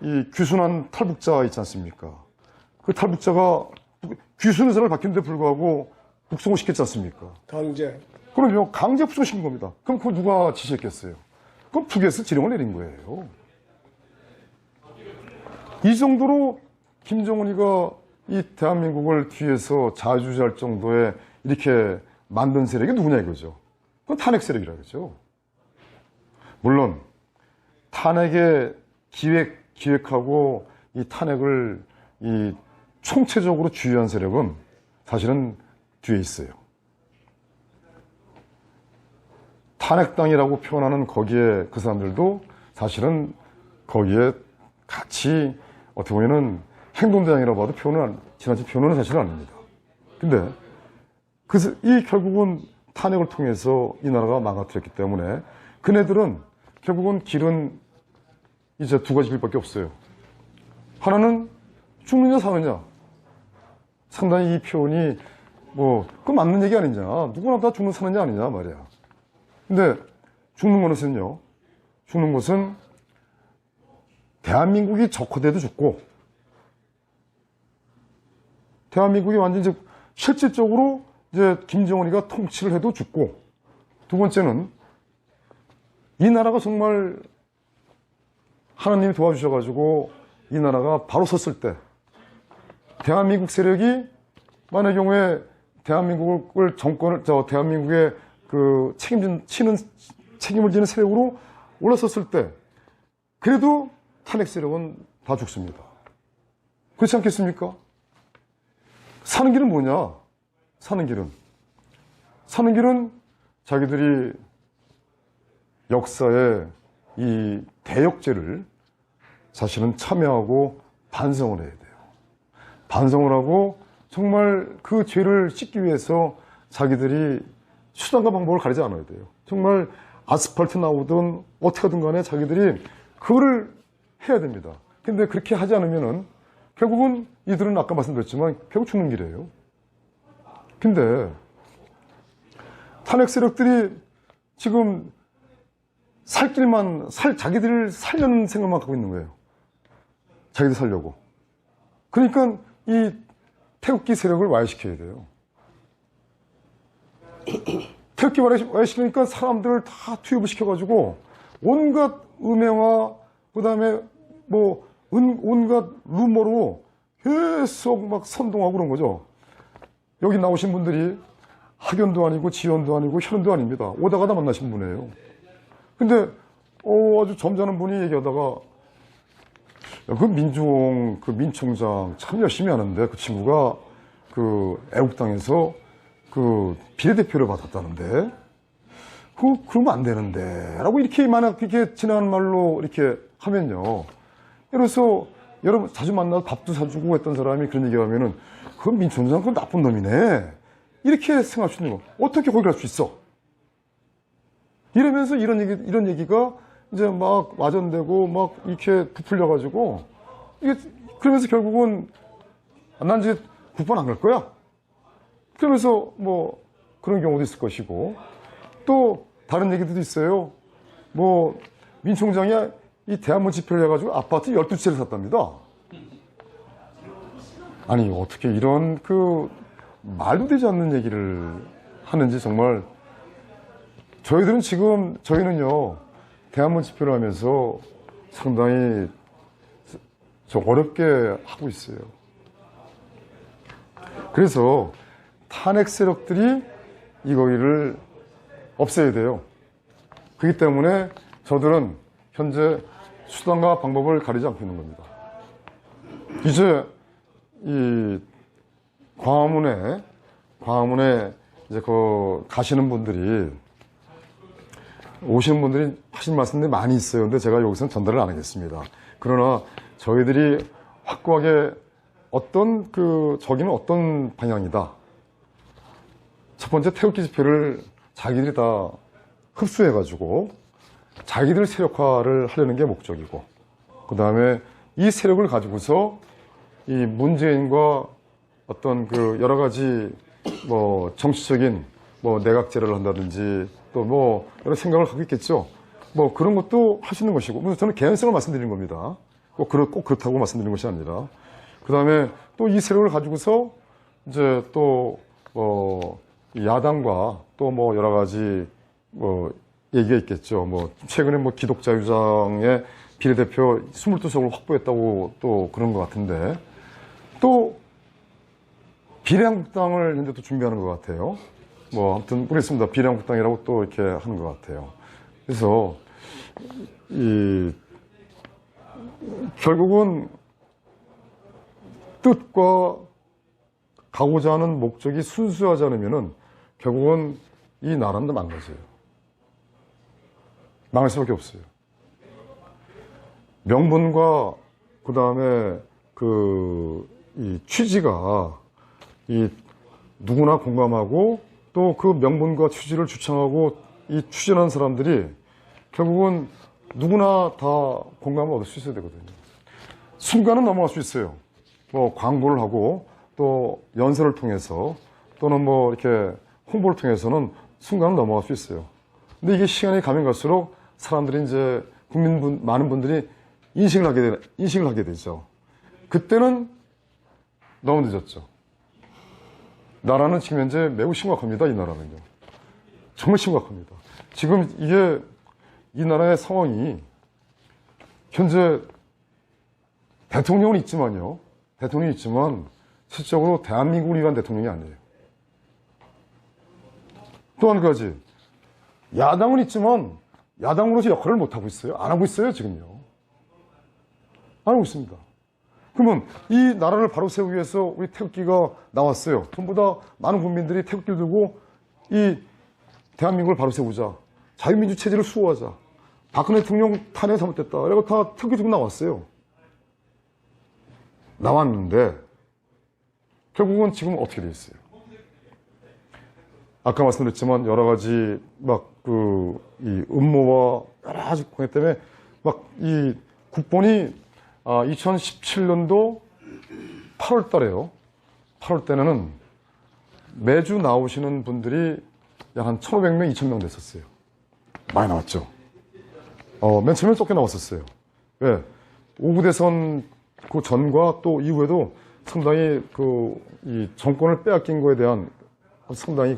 이 귀순한 탈북자 있지 않습니까? 그 탈북자가 귀순 의사를 밝혔는데 불구하고 북송을 시켰지 않습니까? 강제. 그럼요. 강제 북송시킨 겁니다. 그럼 그걸 누가 지시했겠어요? 그럼 북에서 지령을 내린 거예요. 이 정도로 김정은이가 이 대한민국을 뒤에서 좌지우지할 정도의 이렇게 만든 세력이 누구냐 이거죠. 그건 탄핵 세력이라고 그러죠. 물론 탄핵에 기획하고 이 탄핵을 총체적으로 주유한 세력은 사실은 뒤에 있어요. 탄핵당이라고 표현하는 거기에 그 사람들도 사실은 거기에 같이 어떻게 보면은 행동대장이라고 봐도 지나친 표현은 사실은 아닙니다. 근데 결국은 탄핵을 통해서 이 나라가 망가뜨렸기 때문에 그네들은 결국은 길은 이제 두 가지 길밖에 없어요. 하나는 죽느냐 사느냐. 상당히 이 표현이 그거 맞는 얘기 아니냐. 누구나 다 죽는 사는 게 아니냐 말이야. 근데 죽는 것은요, 죽는 것은 대한민국이 적화돼도 죽고, 대한민국이 완전히 이제 실질적으로 이제 김정은이가 통치를 해도 죽고, 두 번째는 이 나라가 정말 하나님이 도와주셔가지고 이 나라가 바로 섰을 때, 대한민국 세력이 만약의 경우에 대한민국을 대한민국의 그 책임을 지는 세력으로 올라섰을 때, 그래도 탄핵 세력은 다 죽습니다. 그렇지 않겠습니까? 사는 길은 뭐냐? 사는 길은 자기들이 역사의 이 대역죄를 사실은 참여하고 반성을 해야 돼요. 반성을 하고 정말 그 죄를 씻기 위해서 자기들이 수단과 방법을 가리지 않아야 돼요. 정말 아스팔트 나오든 어떻게 하든 간에 자기들이 그거를 해야 됩니다. 근데 그렇게 하지 않으면은 결국은 이들은 아까 말씀드렸지만 결국 죽는 길이에요. 근데 탄핵 세력들이 지금 자기들을 살려는 생각만 갖고 있는 거예요. 자기들 살려고. 그러니까 이 태극기 세력을 와해시켜야 돼요. 태극기 와해시키니까 사람들을 다 투입을 시켜가지고 온갖 음해와 그다음에 온갖 루머로 계속 막 선동하고 그런 거죠. 여기 나오신 분들이 학연도 아니고 지연도 아니고 혈연도 아닙니다. 오다 가다 만나신 분이에요. 근데 아주 점잖은 분이 얘기하다가 그 민주홍 그 민총장 참 열심히 하는데 그 친구가 그 애국당에서 그 비례대표를 받았다는데 그러면 안 되는데 라고 이렇게 지나가는 말로 이렇게 하면요. 그래서 여러분 자주 만나서 밥도 사주고 했던 사람이 그런 얘기를 하면은 그 민총장 그 나쁜 놈이네 이렇게 생각할 수 있는 거. 어떻게 거기 갈 수 있어? 이러면서 이런 얘기가 이제 막 와전되고 막 이렇게 부풀려가지고 그러면서 결국은 난 이제 국방 안 갈 거야. 그러면서 그런 경우도 있을 것이고 또 다른 얘기들도 있어요. 민 총장이 이 대한문 집회를 해가지고 아파트 12채를 샀답니다. 아니 어떻게 이런 그 말도 되지 않는 얘기를 하는지 정말 저희는요 대한문 집회를 하면서 상당히 좀 어렵게 하고 있어요. 그래서 탄핵 세력들이 이거를 없애야 돼요. 그렇기 때문에 저들은 현재 수단과 방법을 가리지 않고 있는 겁니다. 이제 이 광화문에 이제 가시는 분들이 오시는 분들이 하신 말씀들이 많이 있어요. 근데 제가 여기서는 전달을 안 하겠습니다. 그러나 저희들이 확고하게 저기는 어떤 방향이다. 첫 번째 태극기 집회를 자기들이 다 흡수해가지고 자기들 세력화를 하려는 게 목적이고, 그 다음에 이 세력을 가지고서 이 문재인과 어떤 그 여러 가지 정치적인 내각제를 한다든지 또 여러 생각을 갖고 있겠죠. 그런 것도 할 수 있는 것이고, 저는 개연성을 말씀드리는 겁니다. 꼭 그렇다고 말씀드리는 것이 아니라. 그 다음에 또 이 세력을 가지고서 이제 또 야당과 또 여러 가지 얘기가 있겠죠. 최근에 기독자유당의 비례대표 22석을 확보했다고 또 그런 것 같은데, 또 비례한국당을 현재 또 준비하는 것 같아요. 아무튼 모르겠습니다. 비례한국당이라고 또 이렇게 하는 것 같아요. 그래서 결국은 뜻과 가고자 하는 목적이 순수하지 않으면은 결국은 이 나라는 망가져요. 망할 수밖에 없어요. 명분과 그 다음에 이 취지가 누구나 공감하고 또 그 명분과 취지를 주창하고 이 추진하는 사람들이 결국은 누구나 다 공감을 얻을 수 있어야 되거든요. 순간은 넘어갈 수 있어요. 광고를 하고 또 연설을 통해서 또는 뭐 이렇게 홍보를 통해서는 순간 넘어갈 수 있어요. 근데 이게 시간이 가면 갈수록 사람들이 이제 많은 분들이 인식을 하게 되죠. 그때는 너무 늦었죠. 나라는 지금 현재 매우 심각합니다. 이 나라는요. 정말 심각합니다. 지금 이 나라의 상황이 현재 대통령은 있지만요. 대통령이 있지만 실질적으로 대한민국을 위한 대통령이 아니에요. 또 한 가지, 야당은 있지만 야당으로서 역할을 못하고 있어요. 안 하고 있어요, 지금요. 안 하고 있습니다. 그러면 이 나라를 바로 세우기 위해서 우리 태극기가 나왔어요. 전부 다 많은 국민들이 태극기를 들고 이 대한민국을 바로 세우자. 자유민주 체제를 수호하자. 박근혜 대통령 탄핵 잘못됐다. 그리고 다 태극기 들고 나왔어요. 나왔는데 결국은 지금 어떻게 돼 있어요? 아까 말씀드렸지만 여러 가지 이 음모와 여러 가지 공약 때문에 이 국본이 2017년도 8월 달에요. 8월 때는 매주 나오시는 분들이 약 한 1,500명, 2,000명 됐었어요. 많이 나왔죠. 맨 처음에 쫓겨 나왔었어요. 왜? 오구 대선 그 전과 또 이후에도 상당히 이 정권을 빼앗긴 거에 대한 상당히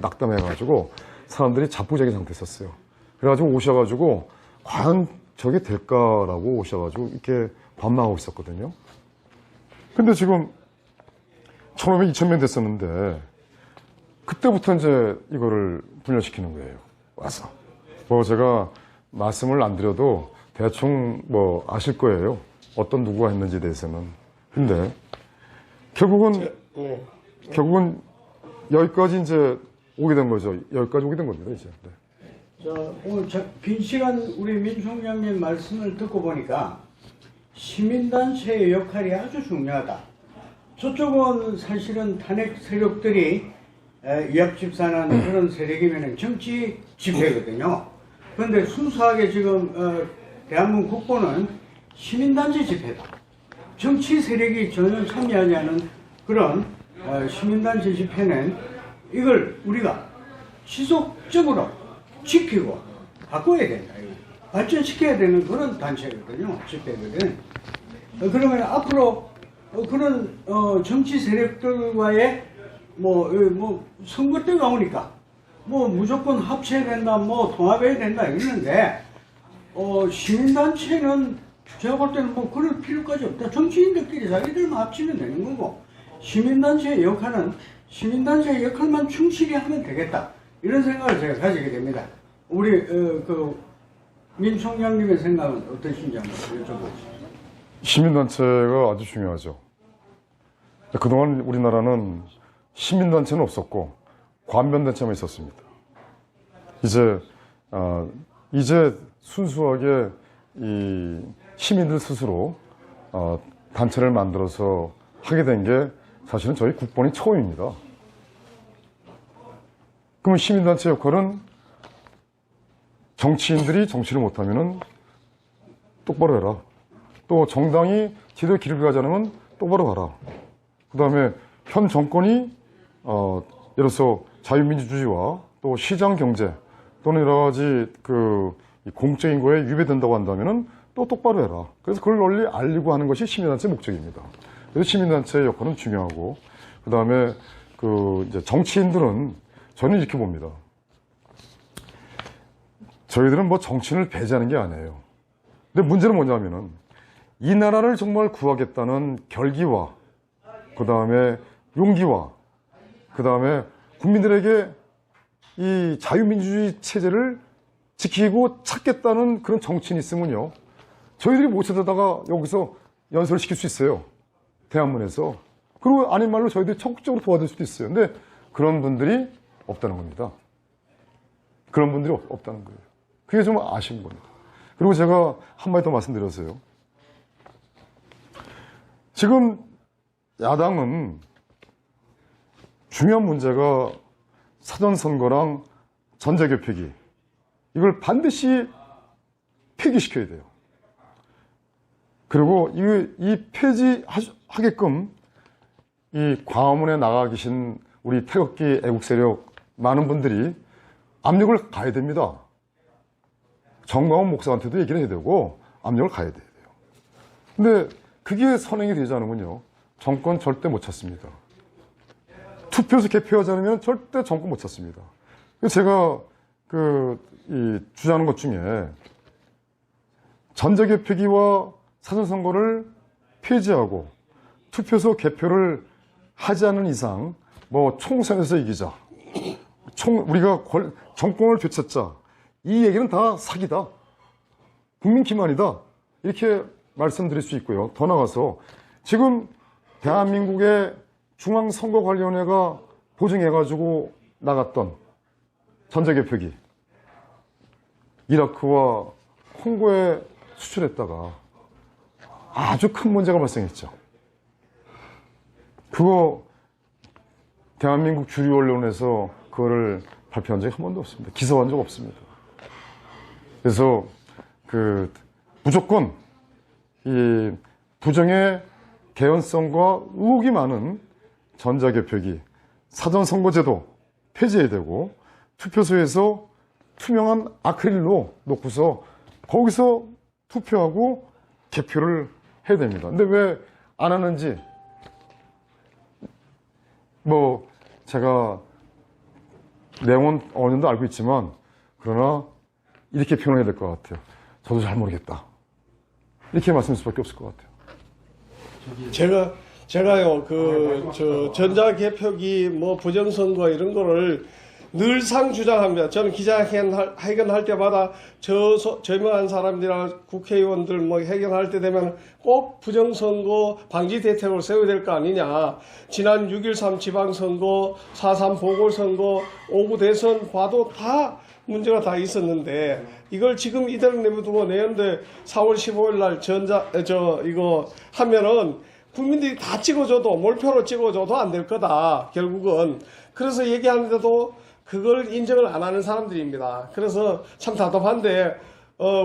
낙담해가지고 사람들이 자포자기 상태였었어요. 그래가지고 오셔가지고 과연 저게 될까라고 오셔가지고 이렇게 관망하고 있었거든요. 근데 지금 1,500, 2,000명 됐었는데 그때부터 이제 이거를 분열시키는 거예요. 와서. 제가 말씀을 안 드려도 대충 아실 거예요. 어떤 누구가 했는지에 대해서는. 근데 결국은 여기까지 이제 오게 된 거죠. 여기까지 오게 된 겁니다, 이제. 네. 오늘 긴 시간 우리 민 총장님 말씀을 듣고 보니까 시민단체의 역할이 아주 중요하다. 저쪽은 사실은 탄핵 세력들이 이합집산한 그런 세력이면 정치 집회거든요. 그런데 순수하게 지금 대한민국 국보는 시민단체 집회다. 정치 세력이 전혀 참여하지 않은 그런 시민단체 집회는 이걸 우리가 지속적으로 지키고 바꿔야 된다. 발전시켜야 되는 그런 단체거든요. 집회거든. 그러면 앞으로 그런 정치 세력들과의 선거 때가 오니까 무조건 합쳐야 된다, 통합해야 된다 이러는데 시민단체는 제가 볼 때는 그럴 필요까지 없다. 정치인들끼리 자기들만 합치면 되는 거고 시민단체의 역할만 충실히 하면 되겠다. 이런 생각을 제가 가지게 됩니다. 우리 민 총장님의 생각은 어떠신지 한번 여쭤보겠습니다. 시민단체가 아주 중요하죠. 그동안 우리나라는 시민단체는 없었고 관변단체만 있었습니다. 이제 순수하게 이 시민들 스스로 단체를 만들어서 하게 된 게 사실은 저희 국본이 처음입니다. 그러면 시민단체 역할은 정치인들이 정치를 못하면은 똑바로 해라. 또 정당이 제대로 길을 가자면 똑바로 가라. 그 다음에 현 정권이 예를 들어서 자유민주주의와 또 시장 경제 또는 여러 가지 공적인 거에 위배된다고 한다면은 또 똑바로 해라. 그래서 그걸 널리 알리고 하는 것이 시민단체 목적입니다. 그래서 시민단체의 역할은 중요하고, 그 다음에 이제 정치인들은 저는 이렇게 봅니다. 저희들은 정치인을 배제하는 게 아니에요. 근데 문제는 뭐냐면은 이 나라를 정말 구하겠다는 결기와 그 다음에 용기와 그 다음에 국민들에게 이 자유민주주의 체제를 지키고 찾겠다는 그런 정치인이 있으면요. 저희들이 못 찾아다가 여기서 연설을 시킬 수 있어요. 대한문에서. 그리고 아닌 말로 저희들이 적극적으로 도와줄 수도 있어요. 근데 그런 분들이 없다는 겁니다. 그런 분들이 없다는 거예요. 그게 좀 아쉬운 겁니다. 그리고 제가 한마디 더 말씀드렸어요. 지금 야당은 중요한 문제가 사전선거랑 전자개표 폐기. 이걸 반드시 폐기시켜야 돼요. 그리고 이 폐지하게끔 이 광화문에 나가 계신 우리 태극기 애국 세력 많은 분들이 압력을 가해야 됩니다. 정광훈 목사한테도 얘기를 해야 되고 압력을 가해야 돼요. 근데 그게 선행이 되지 않으면요, 정권 절대 못 찾습니다. 투표에서 개표하지 않으면 절대 정권 못 찾습니다. 제가 주장하는 것 중에 전자개표기와 사전선거를 폐지하고 투표소 개표를 하지 않는 이상 뭐 총선에서 이기자, 우리가 정권을 되찾자, 이 얘기는 다 사기다, 국민 기만이다, 이렇게 말씀드릴 수 있고요. 더 나아가서 지금 대한민국의 중앙선거관리위원회가 보증해가지고 나갔던 전자개표기 이라크와 콩고에 수출했다가 아주 큰 문제가 발생했죠. 그거 대한민국 주류 언론에서 그거를 발표한 적이 한 번도 없습니다. 기사한 적 없습니다. 그래서 무조건 이 부정의 개연성과 의혹이 많은 전자개표기, 사전선거제도 폐지해야 되고, 투표소에서 투명한 아크릴로 놓고서 거기서 투표하고 개표를 해야 됩니다. 근데 왜 안 하는지, 제가 내용은 어느 정도 알고 있지만, 그러나 이렇게 표현해야 될 것 같아요. 저도 잘 모르겠다, 이렇게 말씀할 수밖에 없을 것 같아요. 제가요, 전자개표기, 부정선거 이런 거를 늘상 주장합니다. 저는 기자회견 할 때마다 저명한 사람들이나 국회의원들 회견할 때 되면 꼭 부정선거 방지 대책을 세워야 될 거 아니냐. 지난 6.13 지방선거, 4.3 보궐선거, 5구 대선 봐도 다 문제가 다 있었는데, 이걸 지금 이대로 내버두고 내년도에 4월 15일 날 이거 하면은 국민들이 다 찍어줘도, 몰표로 찍어줘도 안 될 거다, 결국은. 그래서 얘기하는데도 그걸 인정을 안 하는 사람들입니다. 그래서 참 답답한데,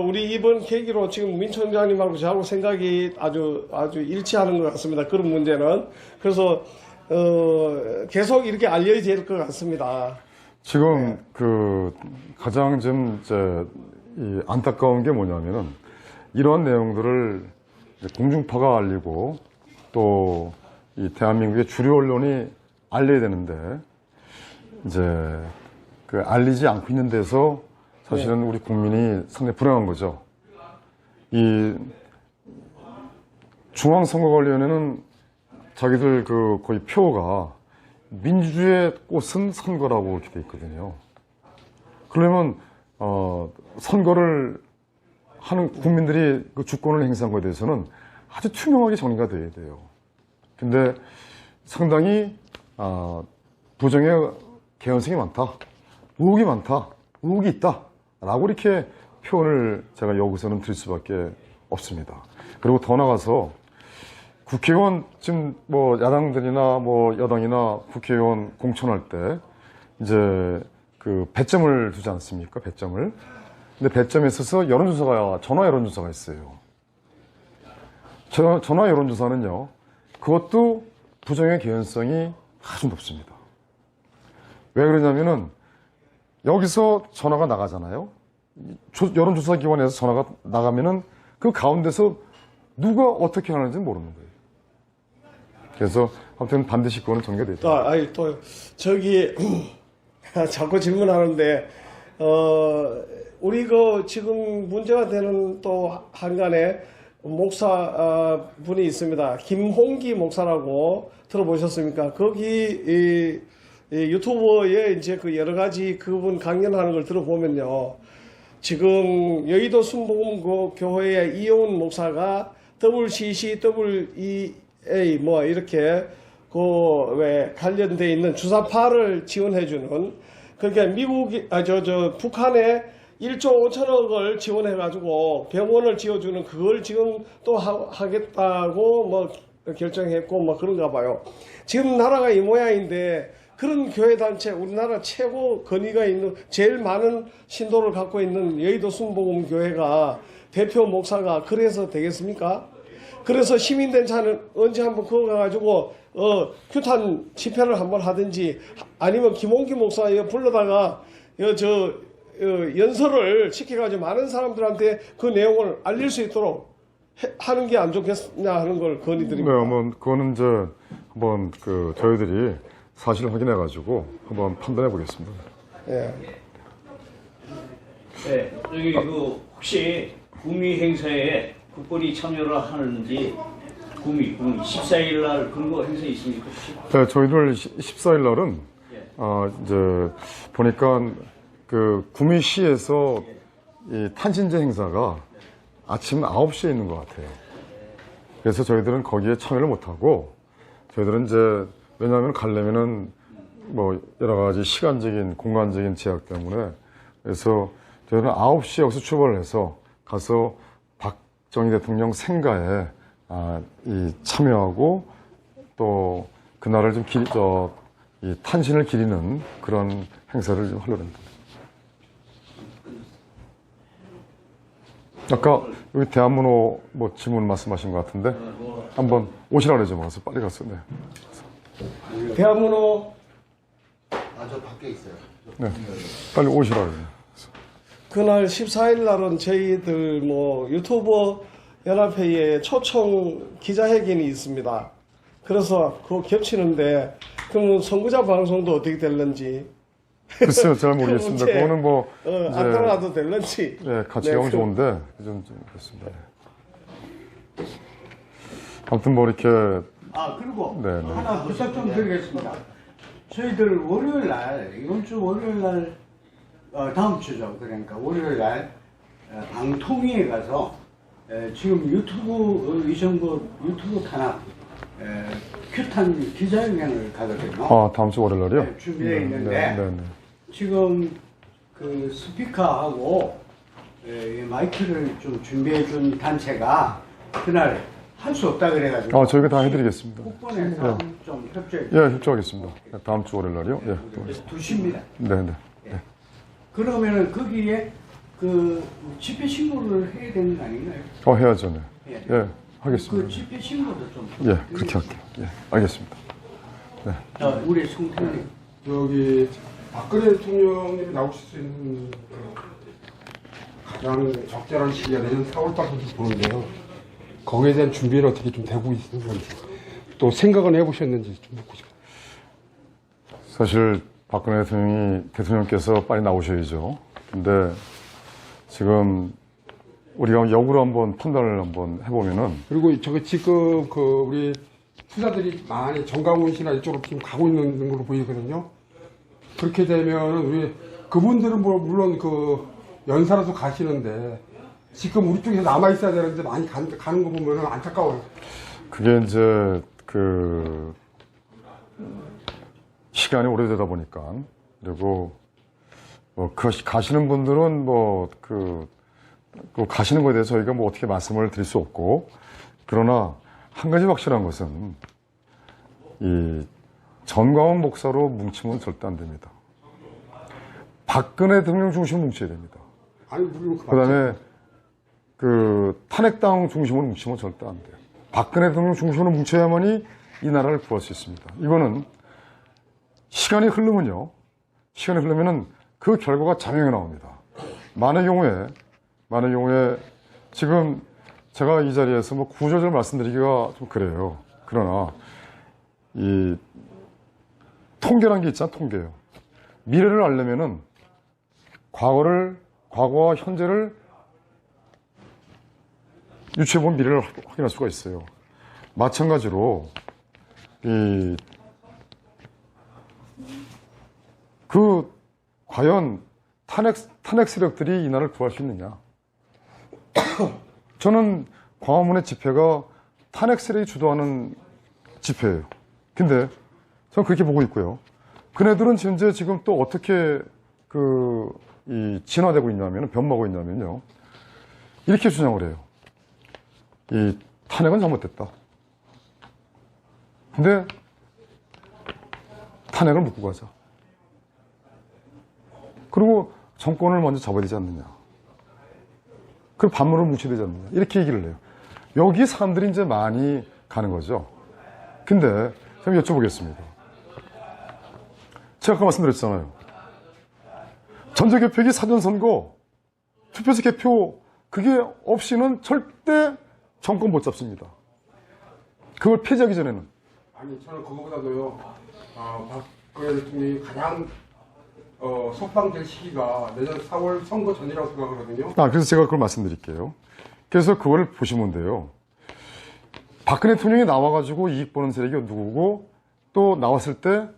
우리 이번 계기로 지금 민 총장님하고 저하고 생각이 아주 일치하는 것 같습니다. 그런 문제는. 그래서, 계속 이렇게 알려야 될 것 같습니다. 지금 가장 이 안타까운 게 뭐냐면은, 이러한 내용들을 공중파가 알리고 또 이 대한민국의 주류 언론이 알려야 되는데, 알리지 않고 있는 데서 사실은 우리 국민이 상당히 불행한 거죠. 이 중앙선거관리위원회는 자기들 거의 표가 민주주의의 꽃은 선거라고 이렇게 돼 있거든요. 그러면 선거를 하는 국민들이 주권을 행사한 것에 대해서는 아주 투명하게 정리가 돼야 돼요. 근데 상당히 부정의 개연성이 많다, 의혹이 많다, 의혹이 있다 라고 이렇게 표현을 제가 여기서는 드릴 수밖에 없습니다. 그리고 더 나가서 국회의원 지금 야당들이나 여당이나 국회의원 공천할 때 배점을 두지 않습니까? 배점을. 근데 배점에 있어서 전화 여론조사가 있어요. 전화 여론조사는요, 그것도 부정의 개연성이 아주 높습니다. 왜 그러냐면은 여기서 전화가 나가잖아요. 여론조사 기관에서 전화가 나가면은 그 가운데서 누가 어떻게 하는지는 모르는 거예요. 그래서 아무튼 반드시 그거는 전개가 되죠. 자꾸 질문하는데, 우리 지금 문제가 되는 또 한간에 목사 분이 있습니다. 김홍기 목사라고 들어보셨습니까? 거기 유튜버에 여러 가지 그분 강연하는 걸 들어보면요, 지금 여의도 순복음교회의 이용훈 목사가 WCC, WEA 이렇게 왜 관련돼 있는 주사파를 지원해주는, 그러니까 북한에 1조 5천억을 지원해가지고 병원을 지어주는 그걸 지금 또 하겠다고 결정했고 그런가 봐요. 지금 나라가 이 모양인데, 그런 교회단체, 우리나라 최고 권위가 있는, 제일 많은 신도를 갖고 있는 여의도 순복음교회가 대표 목사가 그래서 되겠습니까? 그래서 시민단체는 언제 한번 그거 가가지고 규탄 집회를 한번 하든지 아니면 김홍기 목사 불러다가 연설을 시켜가지고 많은 사람들한테 그 내용을 알릴 수 있도록 하는 게 안 좋겠냐 하는 걸 건의드립니다. 네, 한번 그거는 이제 한번 저희들이 사실을 확인해가지고 한번 판단해 보겠습니다. 예. 네, 저기 혹시 구미 행사에 국본이 참여를 하는지 구미 14일 날 그런 거 행사 있습니까? 혹시? 네, 저희들 14일 날은 이제 보니까 구미시에서 이 탄신제 행사가 아침 9시에 있는 것 같아요. 그래서 저희들은 거기에 참여를 못하고, 저희들은 이제, 왜냐하면 가려면은 뭐 여러 가지 시간적인, 공간적인 제약 때문에, 그래서 저희는 9시에 여기서 출발을 해서 가서 박정희 대통령 생가에 참여하고 또 그날을 좀 이 탄신을 기리는 그런 행사를 좀 하려고 합니다. 아까 여기 대한문호 뭐 질문 말씀하신 것 같은데 한번 오시라고 그러죠. 와서 빨리 갔어요. 네. 대한문호 저 밖에 있어요. 네. 빨리 오시라고 그래요. 그날 14일 날은 저희들 뭐 유튜버 연합회의 초청 기자회견이 있습니다. 그래서 그거 겹치는데 그럼 선구자 방송도 어떻게 될는지 글쎄요, 잘 모르겠습니다. 그거는 뭐 안 따라가도 될는지. 예, 같이 가면 좋은데 좀 그렇습니다. 네. 아무튼 뭐 이렇게 그리고 네. 하나 부탁 좀 드리겠습니다. 저희들 월요일 날, 이번 주 월요일 날, 다음 주죠. 그러니까 월요일 날 방통위에 가서 지금 유튜브 이정부 유튜브 탄압 규탄 기자회견을 가거든요. 다음 주 월요일 날이요? 네, 준비되어 있는데 네. 지금 그 스피커하고 마이크를 좀 준비해 준 단체가 그날 할 수 없다 그래가지고 저희가 다 해드리겠습니다. 국본에서 좀 협조해 예, 협조하겠습니다. 다음 주 월요일 날이요? 예. 2시입니다. 네. 그러면은 거기에 그 집회 신고를 해야 되는 거 아닌가요? 해야죠. 네. 예. 예, 하겠습니다. 그 집회 신고도 좀. 예, 그렇게 할게요. 예, 알겠습니다. 우리 송태님. 여기 박근혜 대통령님이 나오실 수 있는 가장 적절한 시기가 내년 4월달부터 보는데요. 거기에 대한 준비는 어떻게 좀 되고 있는 건지, 또 생각은 해보셨는지 좀 묻고 싶어요. 사실 박근혜 대통령께서 빨리 나오셔야죠. 근데 지금 우리가 역으로 한번 판단을 한번 해보면은, 그리고 지금 우리 투자들이 많이 정강훈 씨나 이쪽으로 지금 가고 있는 걸로 보이거든요. 그렇게 되면 우리 그분들은 뭐 물론 연사라도 가시는데 지금 우리 쪽에서 남아 있어야 되는데 많이 가는 거 보면은 안타까워요. 그게 이제 시간이 오래되다 보니까, 그리고 가시는 분들은 가시는 거에 대해서 저희가 뭐 어떻게 말씀을 드릴 수 없고, 그러나 한 가지 확실한 것은 이 전광훈 목사로 뭉치면 절대 안 됩니다. 박근혜 대통령 중심으로 뭉쳐야 됩니다. 아니 물론 그다음에 탄핵당 중심으로 뭉치면 절대 안 돼요. 박근혜 대통령 중심으로 뭉쳐야만이 이 나라를 구할 수 있습니다. 이거는 시간이 흐르면은 그 결과가 자명히 나옵니다. 많은 경우에 지금 제가 이 자리에서 뭐 구조적으로 말씀드리기가 좀 그래요. 그러나 이 통계란 게 있잖아, 통계요. 미래를 알려면은 과거와 현재를 유추해본 미래를 확인할 수가 있어요. 마찬가지로 과연 탄핵 세력들이 이 나라를 구할 수 있느냐? 저는 광화문의 집회가 탄핵 세력이 주도하는 집회예요. 근데 저는 그렇게 보고 있고요. 그네들은 현재 지금 또 어떻게 진화되고 있냐면, 변모하고 있냐면요. 이렇게 주장을 해요. 이 탄핵은 잘못됐다. 근데 탄핵을 묻고 가자. 그리고 정권을 먼저 잡아야 되지 않느냐. 그리고 반문을 뭉쳐야 되지 않느냐. 이렇게 얘기를 해요. 여기 사람들이 이제 많이 가는 거죠. 근데 제가 여쭤보겠습니다. 제가 아까 말씀드렸잖아요. 전자개표기 사전선거, 투표지 개표, 그게 없이는 절대 정권 못 잡습니다. 그걸 폐지하기 전에는. 아니 저는 그거보다도요. 박근혜 대통령이 가장 속방될 시기가 내년 4월 선거 전이라고 생각하거든요. 그래서 제가 그걸 말씀드릴게요. 그래서 그걸 보시면 돼요. 박근혜 대통령이 나와가지고 이익 보는 세력이 누구고 또 나왔을 때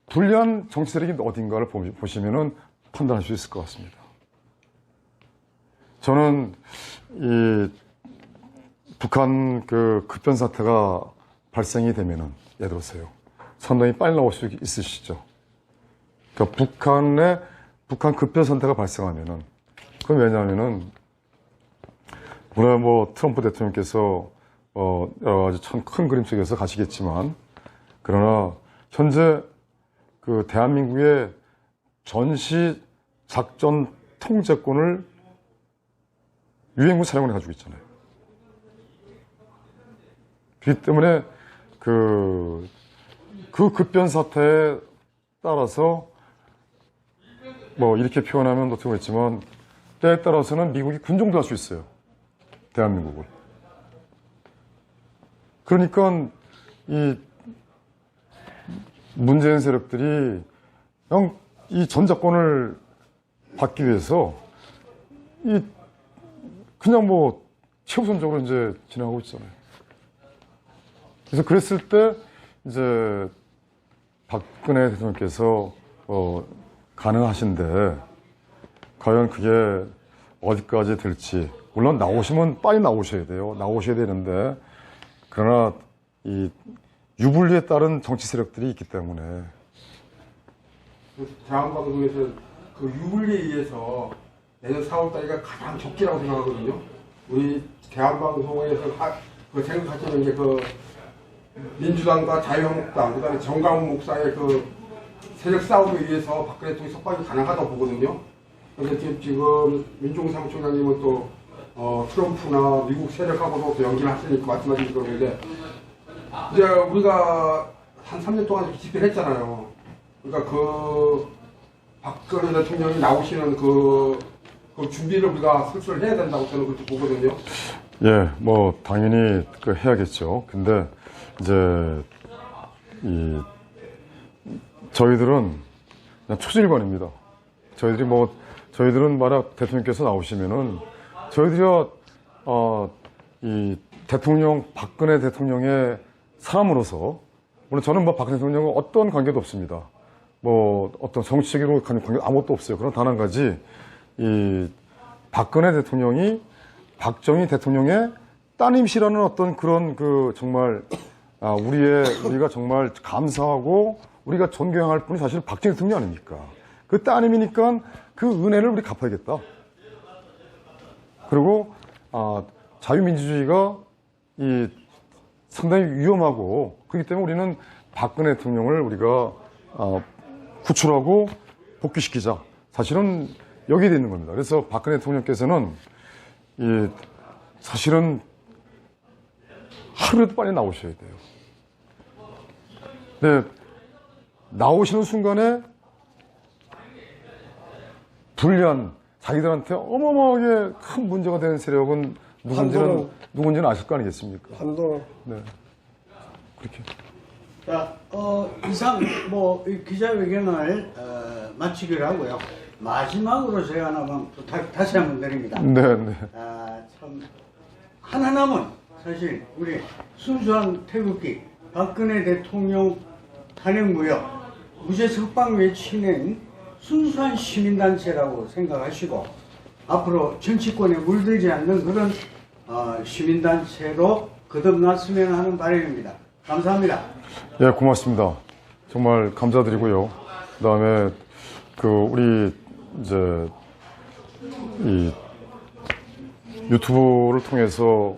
불리한 정치 세력이 어딘가를 보시면은 판단할 수 있을 것 같습니다. 저는 이 북한 그 급변 사태가 발생이 되면은 예를 들어서요. 상당히 빨리 나올 수 있으시죠. 그러니까 북한 급변 사태가 발생하면은 그건 왜냐하면은 물론 뭐 트럼프 대통령께서 여러 가지 참 큰 그림 속에서 가시겠지만 그러나 현재 그 대한민국의 전시 작전 통제권을 유엔군 사령관이 가지고 있잖아요. 그렇기 때문에 그 급변 사태에 따라서 뭐 이렇게 표현하면 어떻게 보겠지만 때에 따라서는 미국이 군종도 할 수 있어요. 대한민국을. 그러니까 이 문재인 세력들이 이 전작권을 받기 위해서 그냥 뭐 최우선적으로 이제 진행하고 있잖아요. 그래서 그랬을 때 이제 박근혜 대통령께서 가능하신데 과연 그게 어디까지 될지 물론 나오시면 빨리 나오셔야 돼요. 나오셔야 되는데 그러나 이 유불리에 따른 정치 세력들이 있기 때문에 대한방송에서 그 유불리에 의해서 내년 4월달이가 가장 적기라고 생각하거든요. 우리 대한방송에서 그 생각하시는 게 그 민주당과 자유한국당 그다음에 정강훈 목사의 그 세력 싸움에 의해서 박근혜 대통령이 석방이 가능하다고 보거든요. 그래서 지금 민종우 사무총장님은 또 트럼프나 미국 세력하고도 또 연기를 하시니까 마찬가지로 그러는데 이제 우리가 한 3년 동안 집회를 했잖아요. 그러니까 그 박근혜 대통령이 나오시는 그 준비를 우리가 슬슬 해야 된다고 저는 그렇게 보거든요. 예, 뭐 당연히 해야겠죠. 근데 이제 저희들은 그냥 초질관입니다. 저희들은 만약 대통령께서 나오시면은 저희들이 이 박근혜 대통령의 사람으로서 물론 저는 뭐 박근혜 대통령과 어떤 관계도 없습니다. 뭐 어떤 정치적으로 관계 아무것도 없어요. 그러나 단 한 가지 이 박근혜 대통령이 박정희 대통령의 따님이시라는 어떤 그런 정말 우리가 정말 감사하고 우리가 존경할 분이 사실 박정희 대통령 아닙니까? 그 따님이니까 그 은혜를 우리 갚아야겠다. 그리고 자유민주주의가 상당히 위험하고 그렇기 때문에 우리는 박근혜 대통령을 우리가 구출하고 복귀시키자. 사실은 여기에 있는 겁니다. 그래서 박근혜 대통령께서는 사실은 하루라도 빨리 나오셔야 돼요. 네, 나오시는 순간에 불리한 자기들한테 어마어마하게 큰 문제가 되는 세력은 누군지는 아실 거 아니겠습니까? 한동안. 네, 그렇게. 자, 이상 이 기자회견을 마치기로 하고요. 마지막으로 제가 하나만 부탁 다시 한번 드립니다. 네. 참 하나남은 사실 우리 순수한 태극기 박근혜 대통령 탄핵무효 무죄 석방 외치는 순수한 시민단체라고 생각하시고 앞으로 정치권에 물들지 않는 그런 시민단체로 거듭났으면 하는 바람입니다. 감사합니다. 예, 고맙습니다. 정말 감사드리고요. 그다음에 우리 이제 이 유튜브를 통해서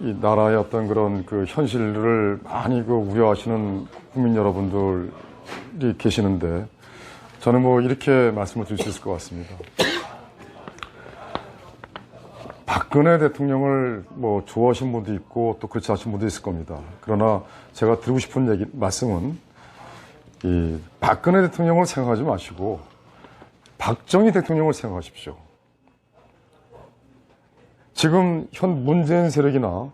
이 나라의 어떤 그런 현실을 많이 우려하시는 국민 여러분들이 계시는데 저는 뭐 이렇게 말씀을 드릴 수 있을 것 같습니다. 박근혜 대통령을 뭐 좋아하시는 분도 있고 또 그렇지 않으신 분도 있을 겁니다. 그러나 제가 드리고 싶은 말씀은 이 박근혜 대통령을 생각하지 마시고 박정희 대통령을 생각하십시오. 지금 현 문재인 세력이나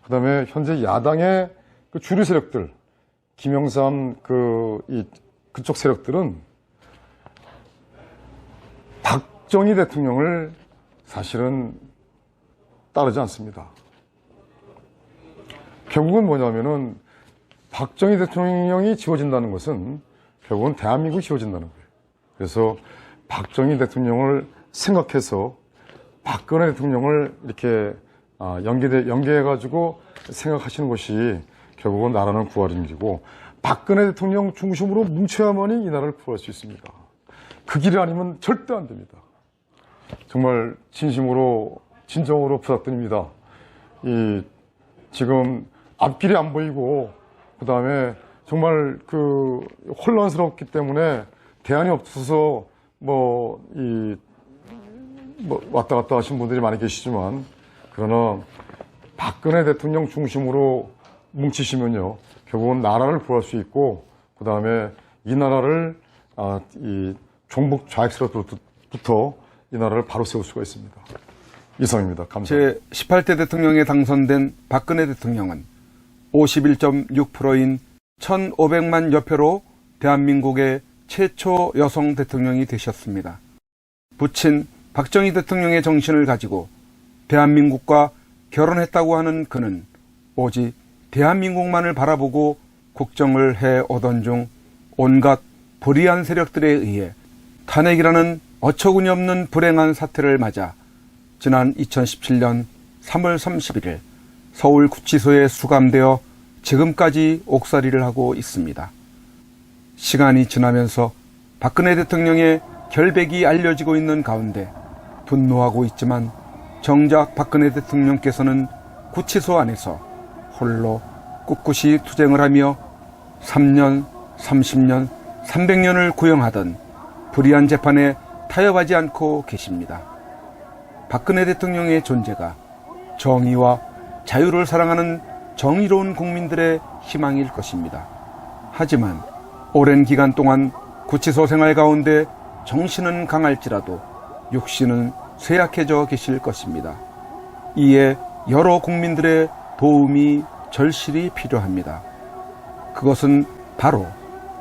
그다음에 현재 야당의 그 주류 세력들, 김영삼 그쪽 세력들은 박정희 대통령을 사실은 따르지 않습니다. 결국은 뭐냐면은 박정희 대통령이 지워진다는 것은 결국은 대한민국이 지워진다는 거예요. 그래서 박정희 대통령을 생각해서 박근혜 대통령을 이렇게 연계해가지고 생각하시는 것이 결국은 나라는 구할 일이고 박근혜 대통령 중심으로 뭉쳐야만이 이 나라를 구할 수 있습니다. 그 길이 아니면 절대 안 됩니다. 정말 진정으로 부탁드립니다. 지금 앞길이 안 보이고 그 다음에 정말 혼란스럽기 때문에 대안이 없어서 왔다 갔다 하신 분들이 많이 계시지만 그러나 박근혜 대통령 중심으로 뭉치시면요 결국은 나라를 구할 수 있고 그 다음에 이 나라를 이 종북 좌익세력부터 이 나라를 바로 세울 수가 있습니다. 이상입니다. 감사합니다. 제18대 대통령에 당선된 박근혜 대통령은 51.6%인 1,500만 여표로 대한민국의 최초 여성 대통령이 되셨습니다. 부친 박정희 대통령의 정신을 가지고 대한민국과 결혼했다고 하는 그는 오직 대한민국만을 바라보고 국정을 해오던 중 온갖 불의한 세력들에 의해 탄핵이라는 어처구니 없는 불행한 사태를 맞아 지난 2017년 3월 31일 서울구치소에 수감되어 지금까지 옥살이를 하고 있습니다. 시간이 지나면서 박근혜 대통령의 결백이 알려지고 있는 가운데 분노하고 있지만 정작 박근혜 대통령께서는 구치소 안에서 홀로 꿋꿋이 투쟁을 하며 3년, 30년, 300년을 구형하던 불의한 재판에 타협하지 않고 계십니다. 박근혜 대통령의 존재가 정의와 자유를 사랑하는 정의로운 국민들의 희망일 것입니다. 하지만 오랜 기간 동안 구치소 생활 가운데 정신은 강할지라도 육신은 쇠약해져 계실 것입니다. 이에 여러 국민들의 도움이 절실히 필요합니다. 그것은 바로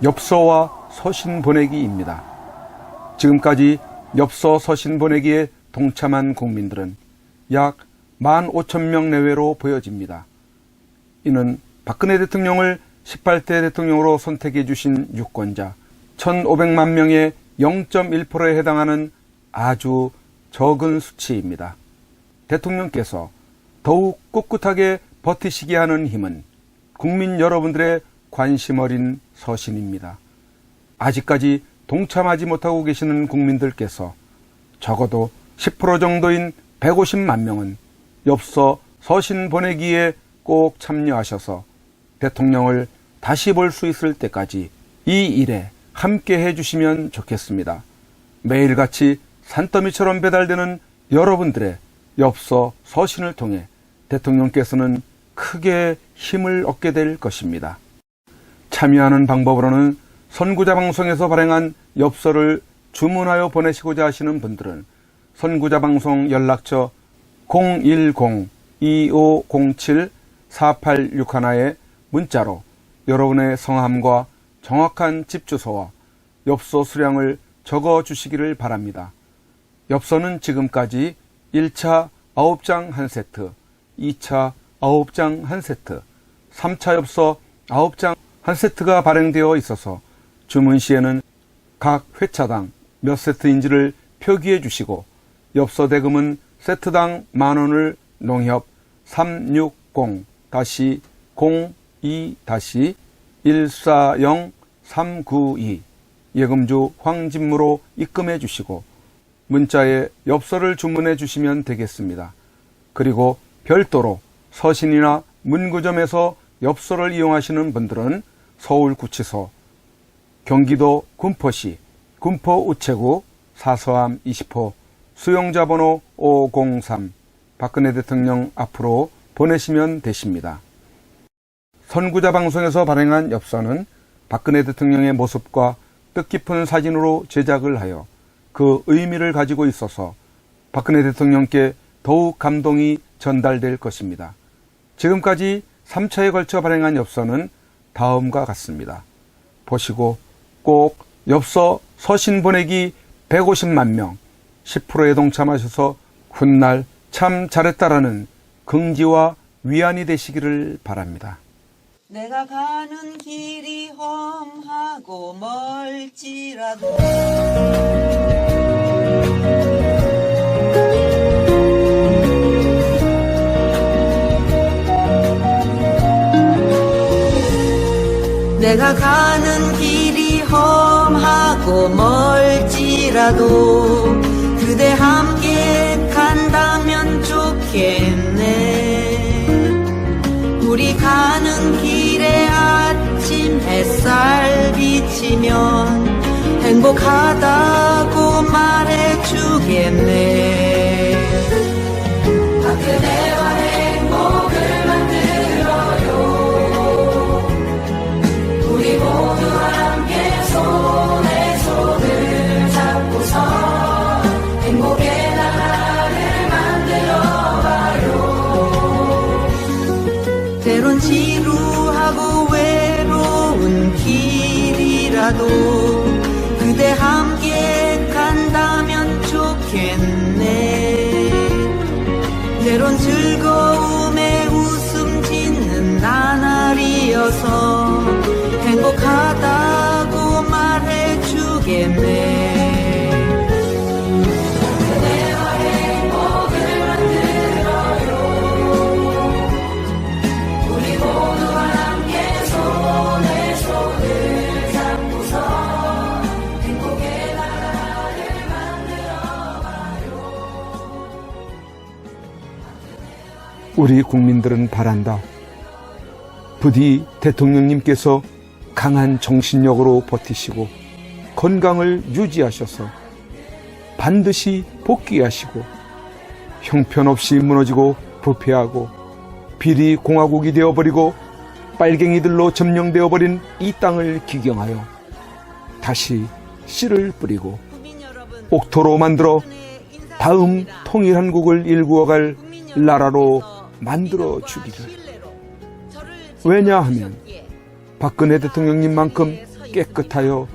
엽서와 서신 보내기입니다. 지금까지 엽서 서신 보내기에 동참한 국민들은 약 15,000명 내외로 보여집니다. 이는 박근혜 대통령을 18대 대통령으로 선택해 주신 유권자 1,500만 명의 0.1%에 해당하는 아주 적은 수치입니다. 대통령께서 더욱 꿋꿋하게 버티시게 하는 힘은 국민 여러분들의 관심 어린 서신입니다. 아직까지 동참하지 못하고 계시는 국민들께서 적어도 10% 정도인 150만 명은 엽서 서신 보내기에 꼭 참여하셔서 대통령을 다시 볼 수 있을 때까지 이 일에 함께 해주시면 좋겠습니다. 매일같이 산더미처럼 배달되는 여러분들의 엽서 서신을 통해 대통령께서는 크게 힘을 얻게 될 것입니다. 참여하는 방법으로는 선구자 방송에서 발행한 엽서를 주문하여 보내시고자 하시는 분들은 선구자 방송 연락처 010-2507-4861에 문자로 여러분의 성함과 정확한 집 주소와 엽서 수량을 적어 주시기를 바랍니다. 엽서는 지금까지 1차 9장 1세트, 2차 9장 1세트, 3차 엽서 9장 1세트가 발행되어 있어서 주문 시에는 각 회차당 몇 세트인지를 표기해 주시고 엽서 대금은 세트당 10,000원을 농협 360-02-140-392 예금주 황진무로 입금해 주시고 문자에 엽서를 주문해 주시면 되겠습니다. 그리고 별도로 서신이나 문구점에서 엽서를 이용하시는 분들은 서울구치소, 경기도 군포시 군포우체구 사서함 20호 수용자 번호 503 박근혜 대통령 앞으로 보내시면 되십니다. 선구자 방송에서 발행한 엽서는 박근혜 대통령의 모습과 뜻깊은 사진으로 제작을 하여 그 의미를 가지고 있어서 박근혜 대통령께 더욱 감동이 전달될 것입니다. 지금까지 3차에 걸쳐 발행한 엽서는 다음과 같습니다. 보시고 꼭 엽서 서신 보내기 150만 명, 10%에 동참하셔서 훗날 참 잘했다라는 긍지와 위안이 되시기를 바랍니다. 내가 가는 길이 험하고 멀지라도 내가 가는 길이 험하고 멀지라도 그대 함께 간다면 좋겠네. 우리 가는 길에 아침 햇살 비치면 행복하다고 말해주겠네. 그대와 행복을 만들어요. 우리 모두 함께 손에 손을 잡고서 행복의 나라를 만들어봐요. 때론 지루하고 외로운 길이라도 그대 함께 간다면 좋겠네. 때론 즐거움에 웃음 짓는 나날이어서 행복하다고 말해주겠네. 그대와 행복을 만들어요. 우리 모두와 함께 손에 손을 잡고서 행복의 나라를 만들어봐요. 우리 국민들은 바란다. 부디 대통령님께서 강한 정신력으로 버티시고 건강을 유지하셔서 반드시 복귀하시고 형편없이 무너지고 부패하고 비리 공화국이 되어버리고 빨갱이들로 점령되어버린 이 땅을 기경하여 다시 씨를 뿌리고 옥토로 만들어 다음 통일한국을 일구어갈 나라로 만들어 주기를. 왜냐하면 박근혜 대통령님만큼 깨끗하여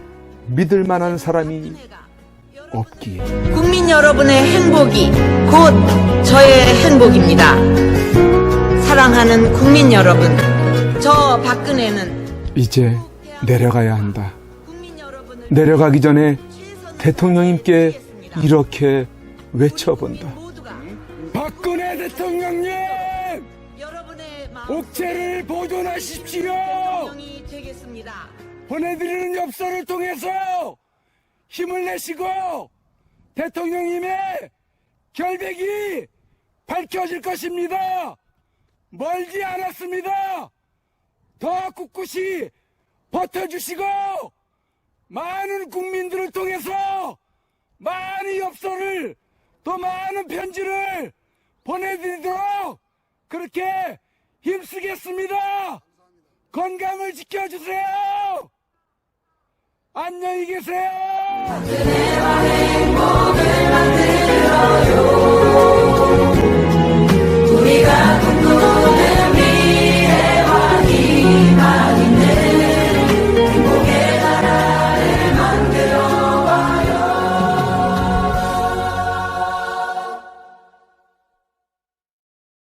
믿을 만한 사람이 없기에. 국민 여러분의 행복이 곧 저의 행복입니다. 사랑하는 국민 여러분, 저 박근혜는 이제 내려가야 한다. 내려가기 전에 대통령님께 이렇게 외쳐본다. 박근혜 대통령님! 옥체를 보존하십시오! 보내드리는 엽서를 통해서 힘을 내시고 대통령님의 결백이 밝혀질 것입니다. 멀지 않았습니다. 더 꿋꿋이 버텨주시고 많은 국민들을 통해서 많은 엽서를 또 많은 편지를 보내드리도록 그렇게 힘쓰겠습니다. 건강을 지켜주세요. 안녕히 계세요. 그대와 행복을 만들어요.